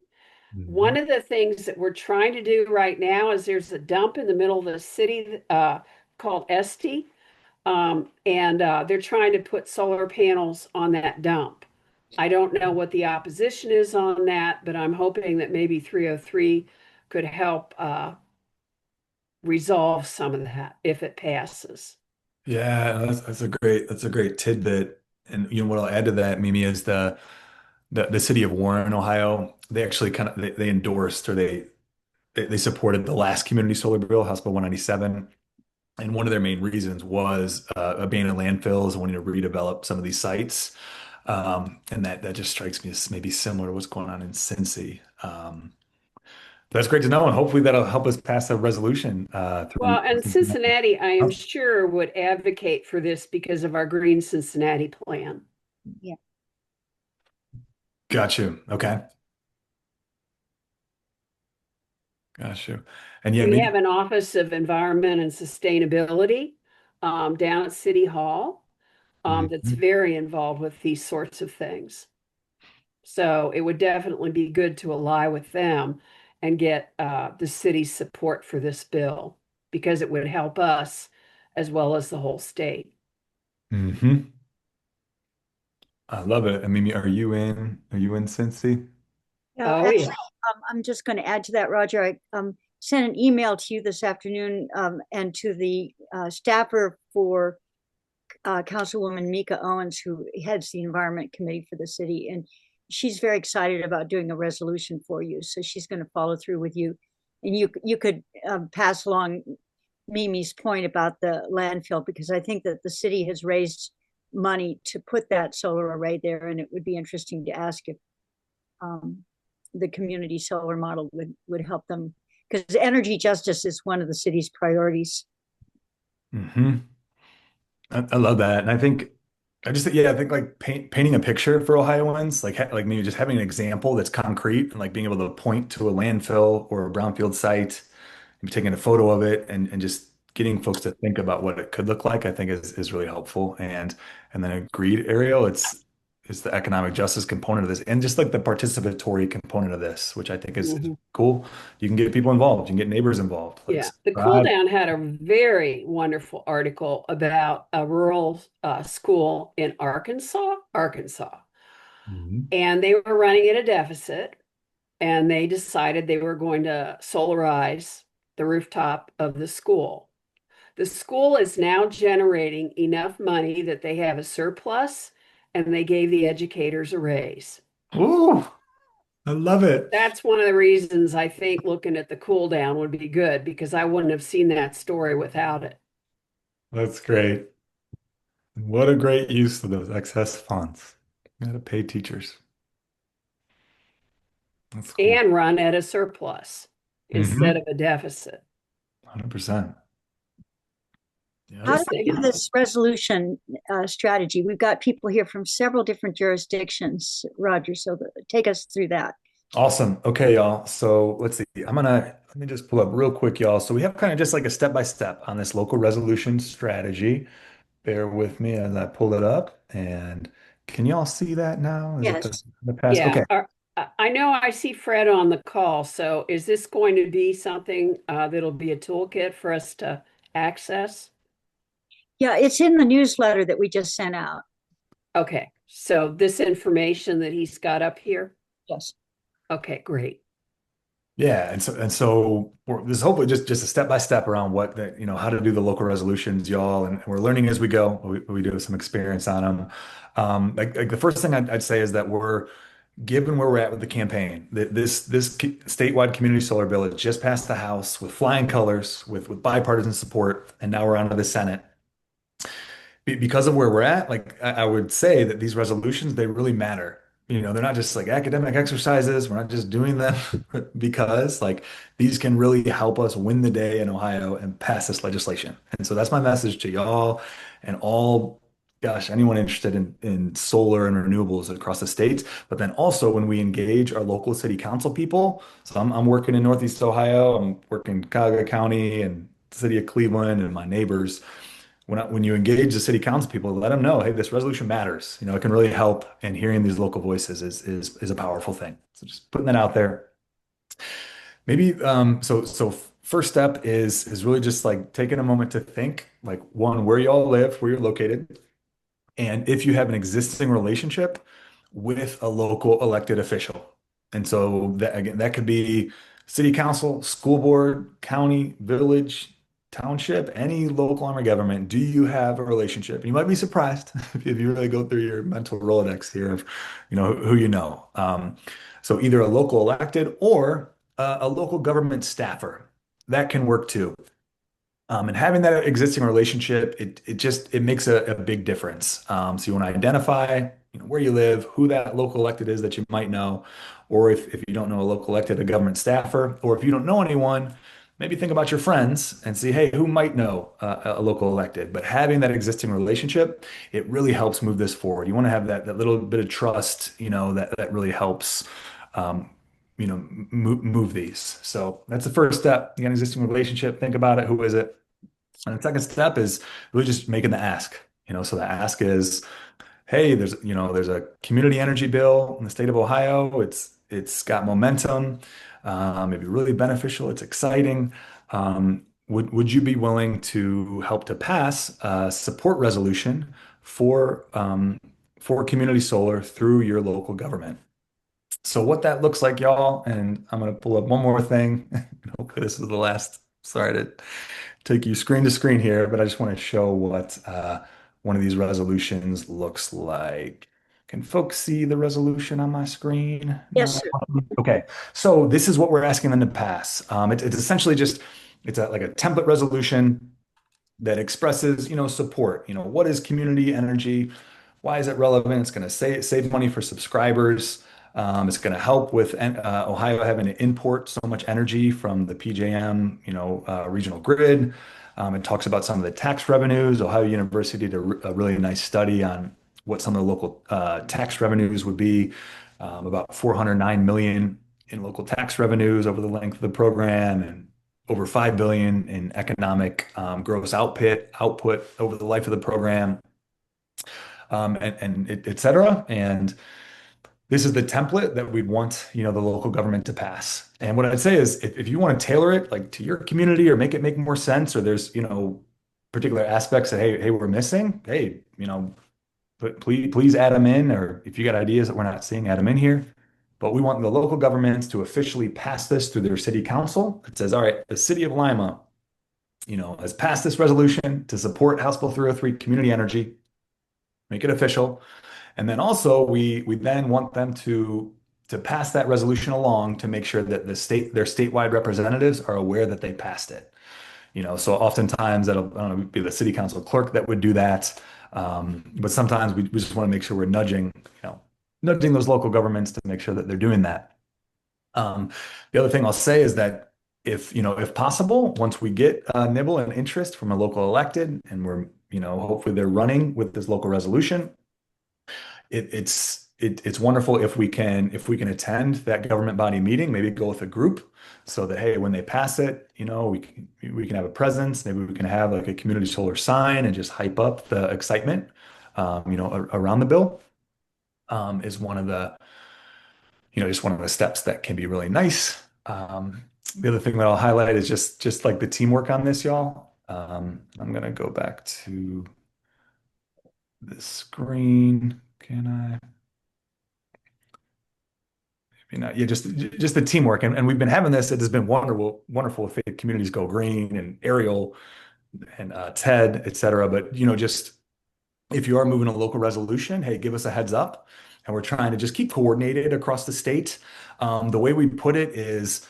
Mm-hmm. One of the things that we're trying to do right now is there's a dump in the middle of the city called Estee, and they're trying to put solar panels on that dump. I don't know what the opposition is on that, but I'm hoping that maybe 303 could help resolve some of that if it passes. Yeah, that's a great tidbit. And you know what I'll add to that, Mimi, is the city of Warren, Ohio. They actually they endorsed or they supported the last community solar bill, House Bill 197. And one of their main reasons was abandoned landfills and wanting to redevelop some of these sites. And that just strikes me as maybe similar to what's going on in Cincy. That's great to know, and hopefully that'll help us pass a resolution through Well, and Cincinnati. Cincinnati, I am Oh, sure, would advocate for this because of our Green Cincinnati plan. Yeah. got you. Okay, got you. And yeah, We maybe. have an Office of Environment and Sustainability down at City Hall that's Mhm. very involved with these sorts of things. So it would definitely be good to ally with them and get the city's support for this bill because it would help us as well as the whole state. Hmm. I love it. I mean, are you in Cincy? Yeah, Oh, yeah. actually, I'm just going to add to that, Roger. I sent an email to you this afternoon and to the staffer for Councilwoman Mika Owens, who heads the Environment Committee for the city. And she's very excited about doing a resolution for you. So she's going to follow through with you. And you could pass along Mimi's point about the landfill, because I think that the city has raised money to put that solar array there. And it would be interesting to ask if um, the community solar model would help them, because energy justice is one of the city's priorities. Hmm. I love that. And I think like painting a picture for Ohioans, like maybe just having an example that's concrete and like being able to point to a landfill or a brownfield site, and taking a photo of it and just getting folks to think about what it could look like, I think is really helpful. And then agreed, Ariel, it's the economic justice component of this and just like the participatory component of this, which I think is Mhm. cool. You can get people involved, you can get neighbors involved. Like Yeah, the Cool subscribe. Down had a very wonderful article about a rural school in Arkansas, Mhm. and they were running at a deficit, and they decided they were going to solarize the rooftop of the school. The school is now generating enough money that they have a surplus, and they gave the educators a raise. Ooh, I love it. That's one of the reasons I think looking at the cool down would be good, because I wouldn't have seen that story without it. That's great. What a great use of those excess funds. Gotta pay teachers. That's cool. And run at a surplus instead Mm-hmm. of a deficit. 100%. How Yep. do Just we do saying. this resolution strategy? We've got people here from several different jurisdictions, Roger. So take us through that. Awesome. Okay, y'all. So let's see. Let me just pull up real quick, y'all. So we have kind of just like a step by step on this local resolution strategy. Bear with me as I pull it up. And can y'all see that now? Is it Yes. the past? Yeah. Okay. I know I see Fred on the call. So is this going to be something that'll be a toolkit for us to access? Yeah, it's in the newsletter that we just sent out. Okay. So this information that he's got up here. Yes. Okay, great. Yeah, and so this is hopefully just a step by step around how to do the local resolutions, y'all, and we're learning as we go. We do have some experience on them. Like the first thing I'd say is that we're given where we're at with the campaign, that this statewide community solar bill has just passed the House with flying colors, with bipartisan support, and now we're on to the Senate. Because of where we're at, like I would say that these resolutions, they really matter. They're not just like academic exercises. We're not just doing them because like these can really help us win the day in Ohio and pass this legislation. And so that's my message to y'all and anyone interested in solar and renewables across the states. But then also when we engage our local city council people, so I'm working in Northeast Ohio, I'm working in Cuyahoga County and the city of Cleveland and my neighbors. When you engage the city council people, let them know, hey, this resolution matters. It can really help, and hearing these local voices is a powerful thing. So just putting that out there. Maybe so first step is really just like taking a moment to think, like one, where y'all live, where you're located, and if you have an existing relationship with a local elected official. And so that again, that could be city council, school board, county, village, township, any local arm of government. Do you have a relationship? You might be surprised if you really go through your mental Rolodex here of, who you know. So either a local elected or a local government staffer. That can work too. And having that existing relationship, it makes a big difference. So you want to identify, where you live, who that local elected is that you might know, or if you don't know a local elected, a government staffer, or if you don't know anyone, maybe think about your friends and see, hey, who might know a local elected. But having that existing relationship, it really helps move this forward. You want to have that little bit of trust, that really helps. Um, move these. So that's the first step. You got an existing relationship. Think about it. Who is it? And the second step is really just making the ask. So the ask is, hey, there's a community energy bill in the state of Ohio. It's got momentum. It'd be really beneficial. It's exciting. Would you be willing to help to pass a support resolution for for community solar through your local government. So what that looks like, y'all, and I'm going to pull up one more thing. Hopefully this is the last. Sorry to take you screen to screen here, but I just want to show what one of these resolutions looks like. Can folks see the resolution on my screen? Yes, No? sir. Okay, so this is what we're asking them to pass. It's essentially just like a template resolution that expresses, support. What is community energy? Why is it relevant? It's going to save money for subscribers. It's going to help with Ohio having to import so much energy from the PJM, regional grid. It talks about some of the tax revenues. Ohio University did a really nice study on what some of the local tax revenues would be, about 409 million in local tax revenues over the length of the program, and over 5 billion in economic gross output over the life of the program, and et cetera. And this is the template that we'd want, the local government to pass. And what I'd say is if you want to tailor it like to your community or make it make more sense, or there's, particular aspects that, hey, we're missing, hey, but please add them in, or if you got ideas that we're not seeing, add them in here. But we want the local governments to officially pass this through their city council. It says, all right, the city of Lima, has passed this resolution to support House Bill 303 community energy, make it official. And then also we then want them to pass that resolution along to make sure that their statewide representatives are aware that they passed it. So oftentimes that'll, I don't know, be the city council clerk that would do that. But sometimes we just want to make sure we're nudging those local governments to make sure that they're doing that. The other thing I'll say is that if possible, once we get nibble and interest from a local elected, and we're, hopefully they're running with this local resolution, it's wonderful if we can attend that government body meeting, maybe go with a group, so that, hey, when they pass it, we can have a presence. Maybe we can have like a community solar sign and just hype up the excitement, around the bill. Is one of the, just one of the steps that can be really nice. The other thing that I'll highlight is just like the teamwork on this, y'all. I'm gonna go back to the screen. Can I? Maybe not. Yeah, just the teamwork, and we've been having this. It has been wonderful if Faith Communities Go Green and Ariel and Ted, et cetera. But just if you are moving a local resolution, hey, give us a heads up. And we're trying to just keep coordinated across the state. The way we put it is,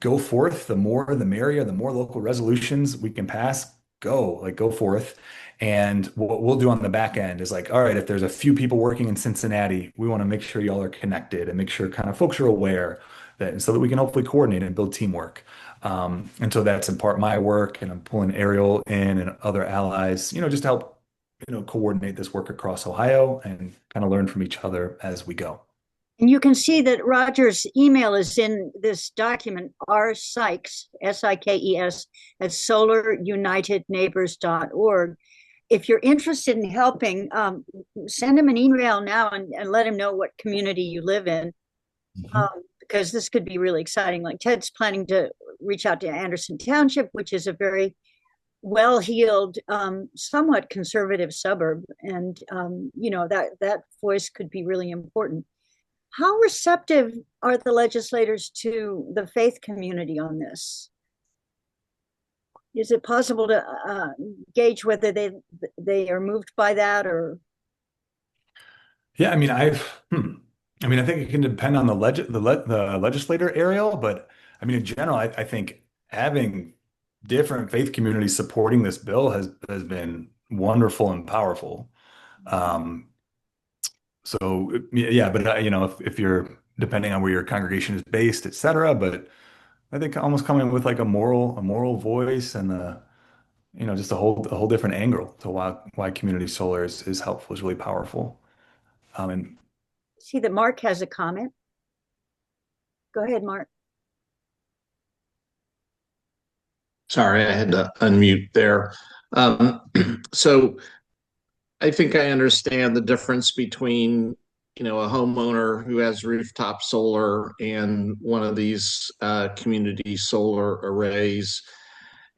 go forth, the more the merrier, the more local resolutions we can pass, go forth. And what we'll do on the back end is like, all right, if there's a few people working in Cincinnati, we want to make sure y'all are connected and make sure kind of folks are aware that, so that we can hopefully coordinate and build teamwork. And so that's in part my work, and I'm pulling Ariel in and other allies, just to help, coordinate this work across Ohio and kind of learn from each other as we go. And you can see that Roger's email is in this document, rsykes, S-I-K-E-S, at solarunitedneighbors.org. If you're interested in helping, send him an email now and let him know what community you live in, because this could be really exciting. Like Ted's planning to reach out to Anderson Township, which is a very well-heeled, somewhat conservative suburb, and that voice could be really important. How receptive are the legislators to the faith community on this? Is it possible to gauge whether they are moved by that, or? Yeah, I mean, I think it can depend on the legislator, Ariel, but I mean, in general, I think having different faith communities supporting this bill has been wonderful and powerful. So yeah, but if you're, depending on where your congregation is based, et cetera, but I think almost coming with like a moral voice, and just a whole different angle to why community solar is helpful, is really powerful. And See that Mark has a comment. Go ahead, Mark. Sorry, I had to unmute there. So I think I understand the difference between, a homeowner who has rooftop solar and one of these community solar arrays.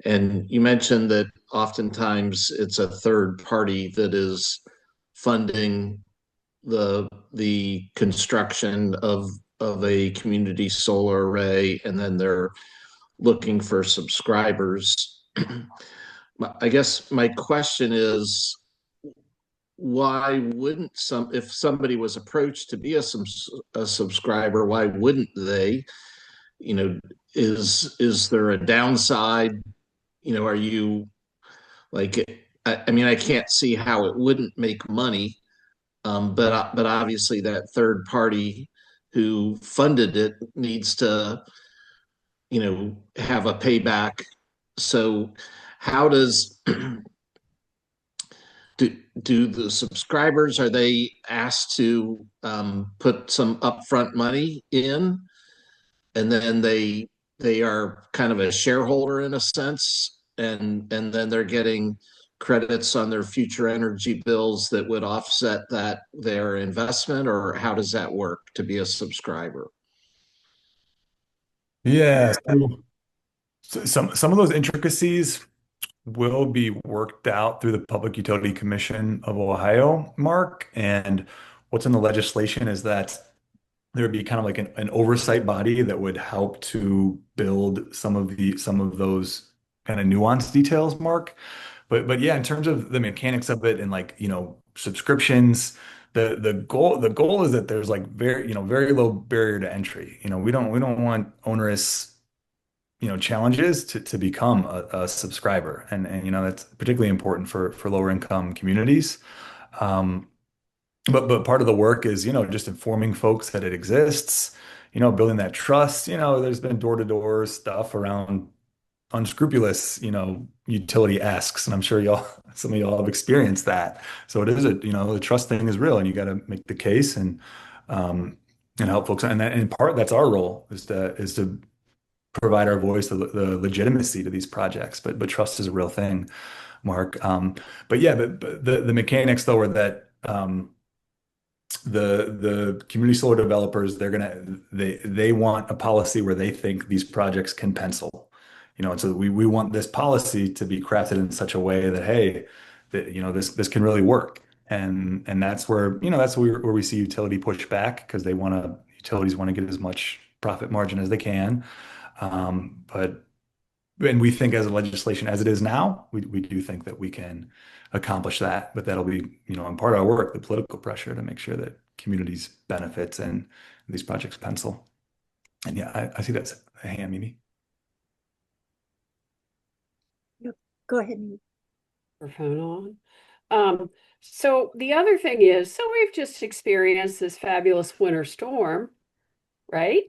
And you mentioned that oftentimes it's a third party that is funding the construction of a community solar array, and then they're looking for subscribers. I guess my question is, why wouldn't if somebody was approached to be a subscriber, why wouldn't they? Is there a downside? Are you like, I mean, I can't see how it wouldn't make money. But obviously that third party who funded it needs to, have a payback. So how does do the subscribers, are they asked to put some upfront money in, and then they are kind of a shareholder in a sense, and then they're getting credits on their future energy bills that would offset their investment, or how does that work to be a subscriber? Yeah. So some of those intricacies will be worked out through the Public Utility Commission of Ohio, Mark. And what's in the legislation is that there would be kind of like an oversight body that would help to build some of those kind of nuanced details, Mark. But yeah, in terms of the mechanics of it and like, subscriptions, the goal is that there's like very low barrier to entry. We don't want onerous challenges to become a subscriber, and that's particularly important for lower income communities. Um, but part of the work is just informing folks that it exists, building that trust. There's been door-to-door stuff around unscrupulous utility asks, and I'm sure some of y'all have experienced that. So it is the trust thing is real, and you got to make the case um and help folks, and in part that's our role is to provide our voice, the legitimacy to these projects. But trust is a real thing, Mark. But yeah, but the mechanics though are that the community solar developers, they want a policy where they think these projects can pencil. And so we want this policy to be crafted in such a way that, hey, that this can really work. And that's where we see utility push back, because utilities want to get as much profit margin as they can. But and we think as a legislation as it is now, we do think that we can accomplish that, but that'll be, in part of our work, the political pressure to make sure that communities benefits and these projects pencil. And yeah, I see that's a hand, Mimi. Yep. Go ahead. Mimi. Microphone on. So the other thing is, so we've just experienced this fabulous winter storm, right?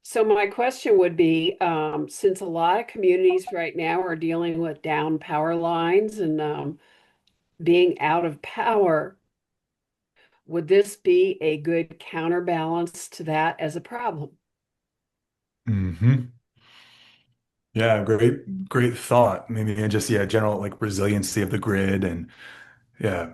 So my question would be, since a lot of communities right now are dealing with down power lines and being out of power, would this be a good counterbalance to that as a problem? Hmm. Yeah, great thought. Maybe, and just, yeah, general like resiliency of the grid, and yeah,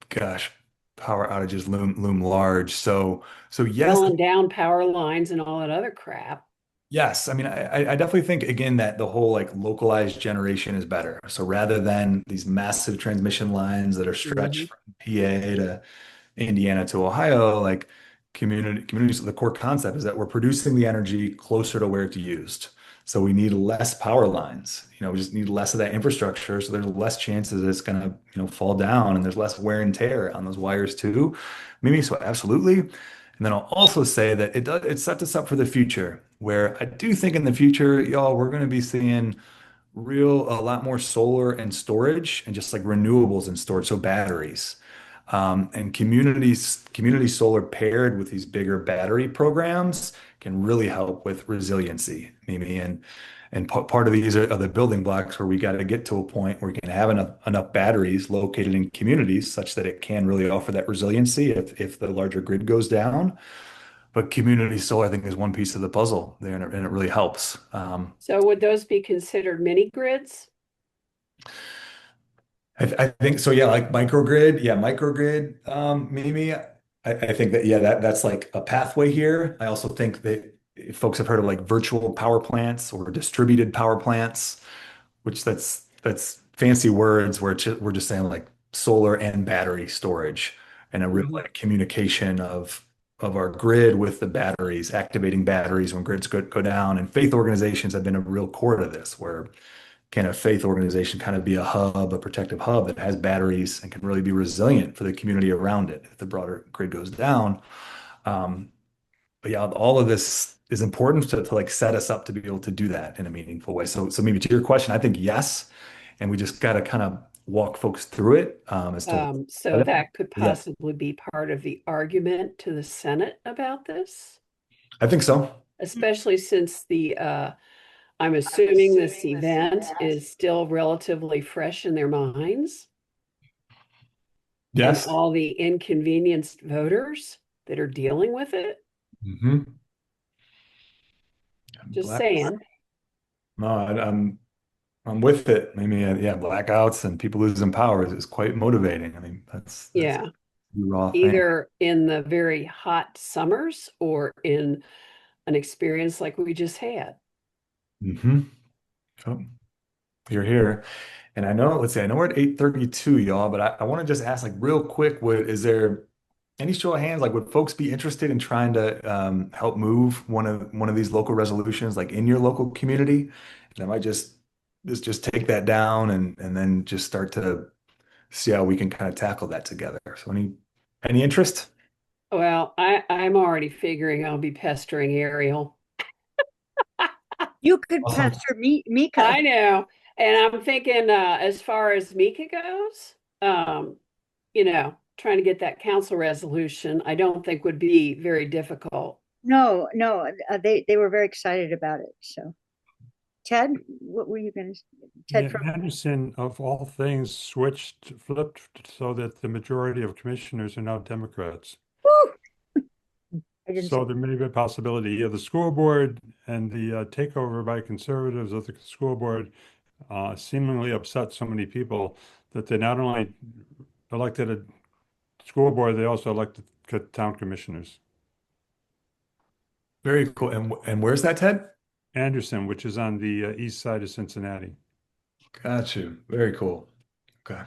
gosh, power outages loom large. So yes. Melting down power lines and all that other crap. Yes, I mean, I definitely think again that the whole like localized generation is better. So rather than these massive transmission lines that are stretched Mhm. from PA to Indiana to Ohio, like communities, the core concept is that we're producing the energy closer to where it's used. So we need less power lines. We just need less of that infrastructure. So there's less chances that it's gonna, fall down, and there's less wear and tear on those wires too. Maybe so, absolutely. And then I'll also say that it sets us up for the future, where I do think in the future, y'all, we're going to be seeing a lot more solar and storage, and just like renewables and storage, so batteries. And community solar paired with these bigger battery programs can really help with resiliency, Mimi. And part of these are the building blocks where we got to get to a point where we can have enough batteries located in communities such that it can really offer that resiliency if the larger grid goes down. But community solar, I think, is one piece of the puzzle there, and it really helps. So would those be considered mini grids? I think so. Yeah, like microgrid. Yeah, microgrid. Maybe. I think that, yeah, that's like a pathway here. I also think that if folks have heard of like virtual power plants or distributed power plants, which that's fancy words where we're just saying like solar and battery storage. and a real Mhm. like communication of our grid with the batteries, activating batteries when grids go down. And faith organizations have been a real core to this, where can a faith organization kind of be a hub, a protective hub that has batteries and can really be resilient for the community around it if the broader grid goes down. Um, but yeah, all of this is important to like set us up to be able to do that in a meaningful way. So maybe to your question, I think yes, and we just got to kind of walk folks through it as to So that could yeah, possibly be part of the argument to the Senate about this, I think so. especially since I'm assuming this event is still relatively fresh in their minds, and Yes. all the inconvenienced voters that are dealing with it. hmm I'm Just glad. saying. No, I'm with it. I mean, yeah, blackouts and people losing power is quite motivating. I mean, that's Yeah, a raw thing. either in the very hot summers or in an experience like we just had. hmm Oh, you're here. And I know, let's see, I know we're at 8:32, y'all, but I want to just ask like real quick, is there any show of hands, like would folks be interested in trying to help move one of these local resolutions like in your local community? And I might just take that down and then just start to see how we can kind of tackle that together. So any interest? Well, I'm already figuring I'll be pestering Ariel. You could Awesome. pastor Mika. I know. And I'm thinking, as far as Mika goes, trying to get that council resolution, I don't think would be very difficult. No, they were very excited about it. So, Ted, what were you going to? Ted Yeah, from Anderson, of all things, flipped so that the majority of commissioners are now Democrats. Woo! I didn't So see. there may be a possibility. Yeah, the school board and the takeover by conservatives of the school board seemingly upset so many people that they not only elected a school board, they also elected town commissioners. Very cool. And where's that, Ted? Anderson, which is on the east side of Cincinnati. Got you. Very cool. Okay.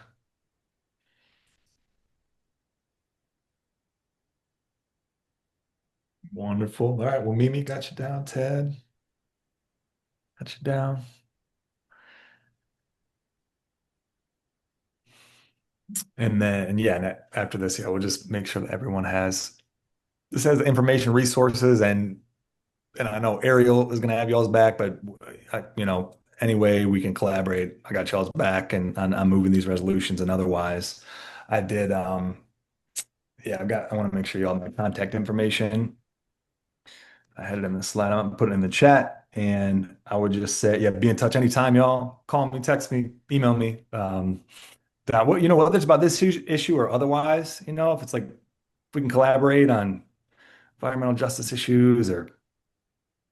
Wonderful. All right. Well, Mimi got you down, Ted. Got you down. And then, yeah, after this, yeah, we'll just make sure that everyone has this has information, resources, and I know Ariel is going to have y'all's back, but any way we can collaborate, I got y'all's back, and I'm moving these resolutions. And otherwise, I did. Yeah, I want to make sure y'all have my contact information. I had it in the slide. I'm gonna put it in the chat, and I would just say, yeah, be in touch anytime, y'all. Call me, text me, email me. That what whether it's about this issue or otherwise, if it's like if we can collaborate on environmental justice issues or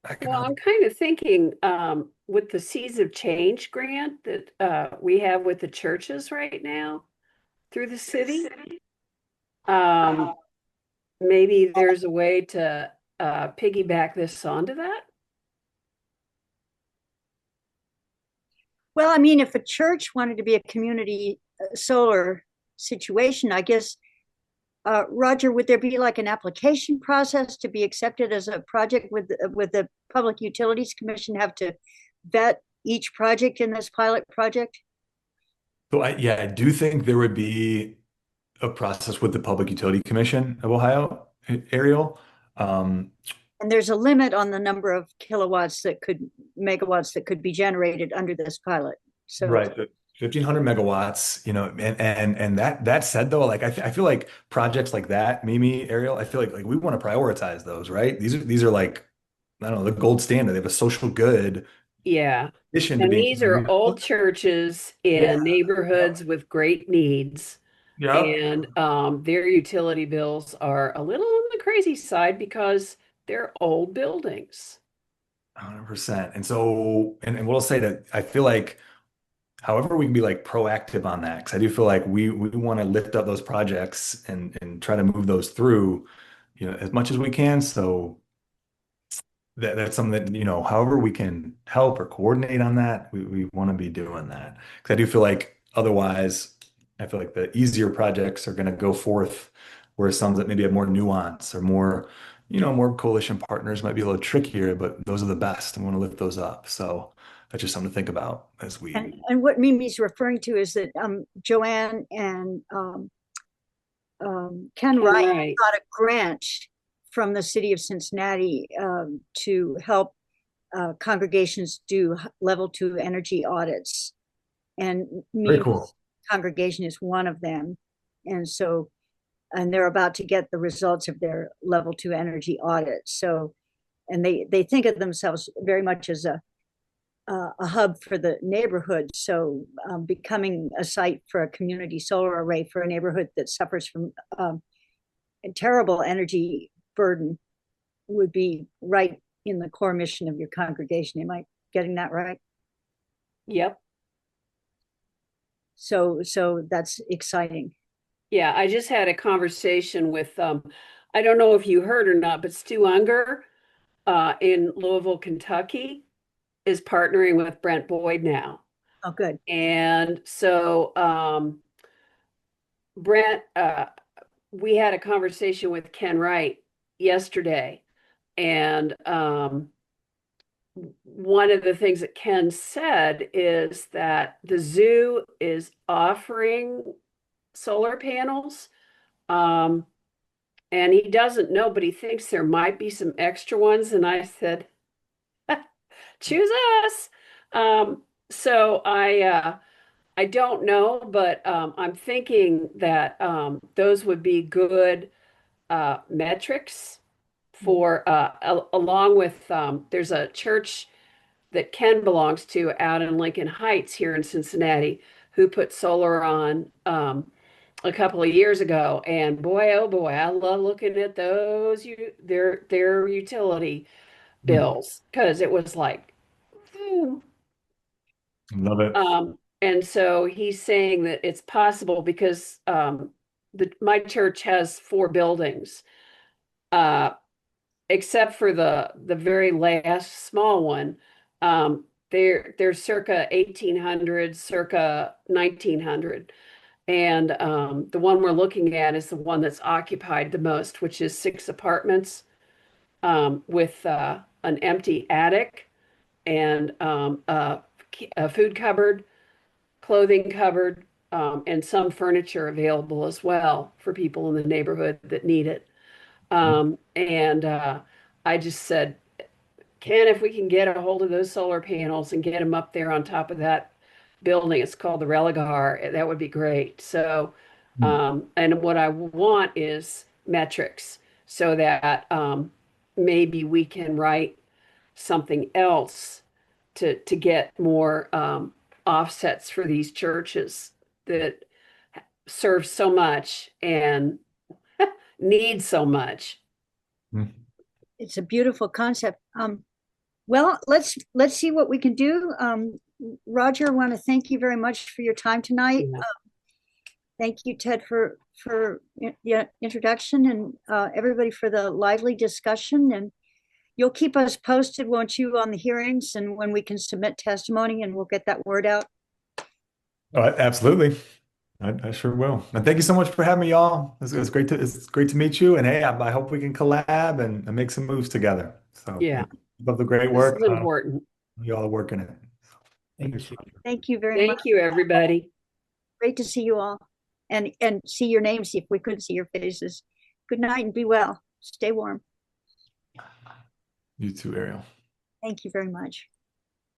Well, economic. I'm kind of thinking with the Seeds of Change grant that we have with the churches right now through the city, maybe there's a way to piggyback this onto that. Well, I mean, if a church wanted to be a community solar situation, I guess, Roger, would there be like an application process to be accepted as a project? With the Public Utilities Commission have to vet each project in this pilot project? So I do think there would be a process with the Public Utility Commission of Ohio, Ariel. And there's a limit on the number of megawatts that could be generated under this pilot. So Right. 1,500 megawatts, and that said though, like I feel like projects like that, Mimi, Ariel, I feel like we want to prioritize those, right? These are like, I don't know, the gold standard. They have a social good Yeah. addition to And being. these are old churches Yeah. in neighborhoods with great needs. Yep. And their utility bills are a little on the crazy side because they're old buildings. 100%. And so, and what I'll say that I feel like, however, we can be like proactive on that, because I do feel like we want to lift up those projects and try to move those through, as much as we can. So that's something that, however we can help or coordinate on that, we want to be doing that. Because I do feel like otherwise, I feel like the easier projects are going to go forth whereas some that maybe have more nuance or more, more coalition partners might be a little trickier, but those are the best and want to lift those up. So that's just something to think about as we. And what Mimi's referring to is that Joanne and Ken Wright Right. got a grant from the city of Cincinnati to help congregations do level 2 energy audits. And Very Mimi's cool. congregation is one of them. And they're about to get the results of their level 2 energy audit. So, and they think of themselves very much as a hub for the neighborhood. So becoming a site for a community solar array for a neighborhood that suffers from a terrible energy burden would be right in the core mission of your congregation. Am I getting that right? Yep. So that's exciting. Yeah, I just had a conversation with, I don't know if you heard or not, but Stu Unger in Louisville, Kentucky, is partnering with Brent Boyd now. Oh, good. And so Brent, we had a conversation with Ken Wright yesterday, and one of the things that Ken said is that the zoo is offering solar panels. And he doesn't know, but he thinks there might be some extra ones. And I said, choose us. So I don't know, but I'm thinking that those would be good metrics for along with there's a church that Ken belongs to out in Lincoln Heights here in Cincinnati who put solar on a couple of years ago, and boy, oh boy, I love looking at those their utility bills because it was like, hmm. Love it. And so he's saying that it's possible because my church has 4 buildings, except for the very last small one. They're circa 1800, circa 1900. And the one we're looking at is the one that's occupied the most, which is 6 apartments with an empty attic and a food cupboard, clothing cupboard, and some furniture available as well for people in the neighborhood that need it. And I just said, Ken, if we can get a hold of those solar panels and get them up there on top of that building, it's called the Religar, that would be great. So, and what I want is metrics so that maybe we can write something else to get more offsets for these churches that serve so much and need so much. It's a beautiful concept. Well, let's see what we can do. Roger, I want to thank you very much for your time tonight. Yeah. Thank you, Ted, for the introduction, and everybody for the lively discussion. And you'll keep us posted, won't you, on the hearings and when we can submit testimony, and we'll get that word out. Oh, absolutely. I sure will. And thank you so much for having me, y'all. It's great to meet you. And hey, I hope we can collab and make some moves together. So Yeah. love the great This work. is important. Y'all are working it. Thank you. Thank you very much. Thank you, everybody. Great to see you all, and see your names if we couldn't see your faces. Good night and be well. Stay warm. You too, Ariel. Thank you very much.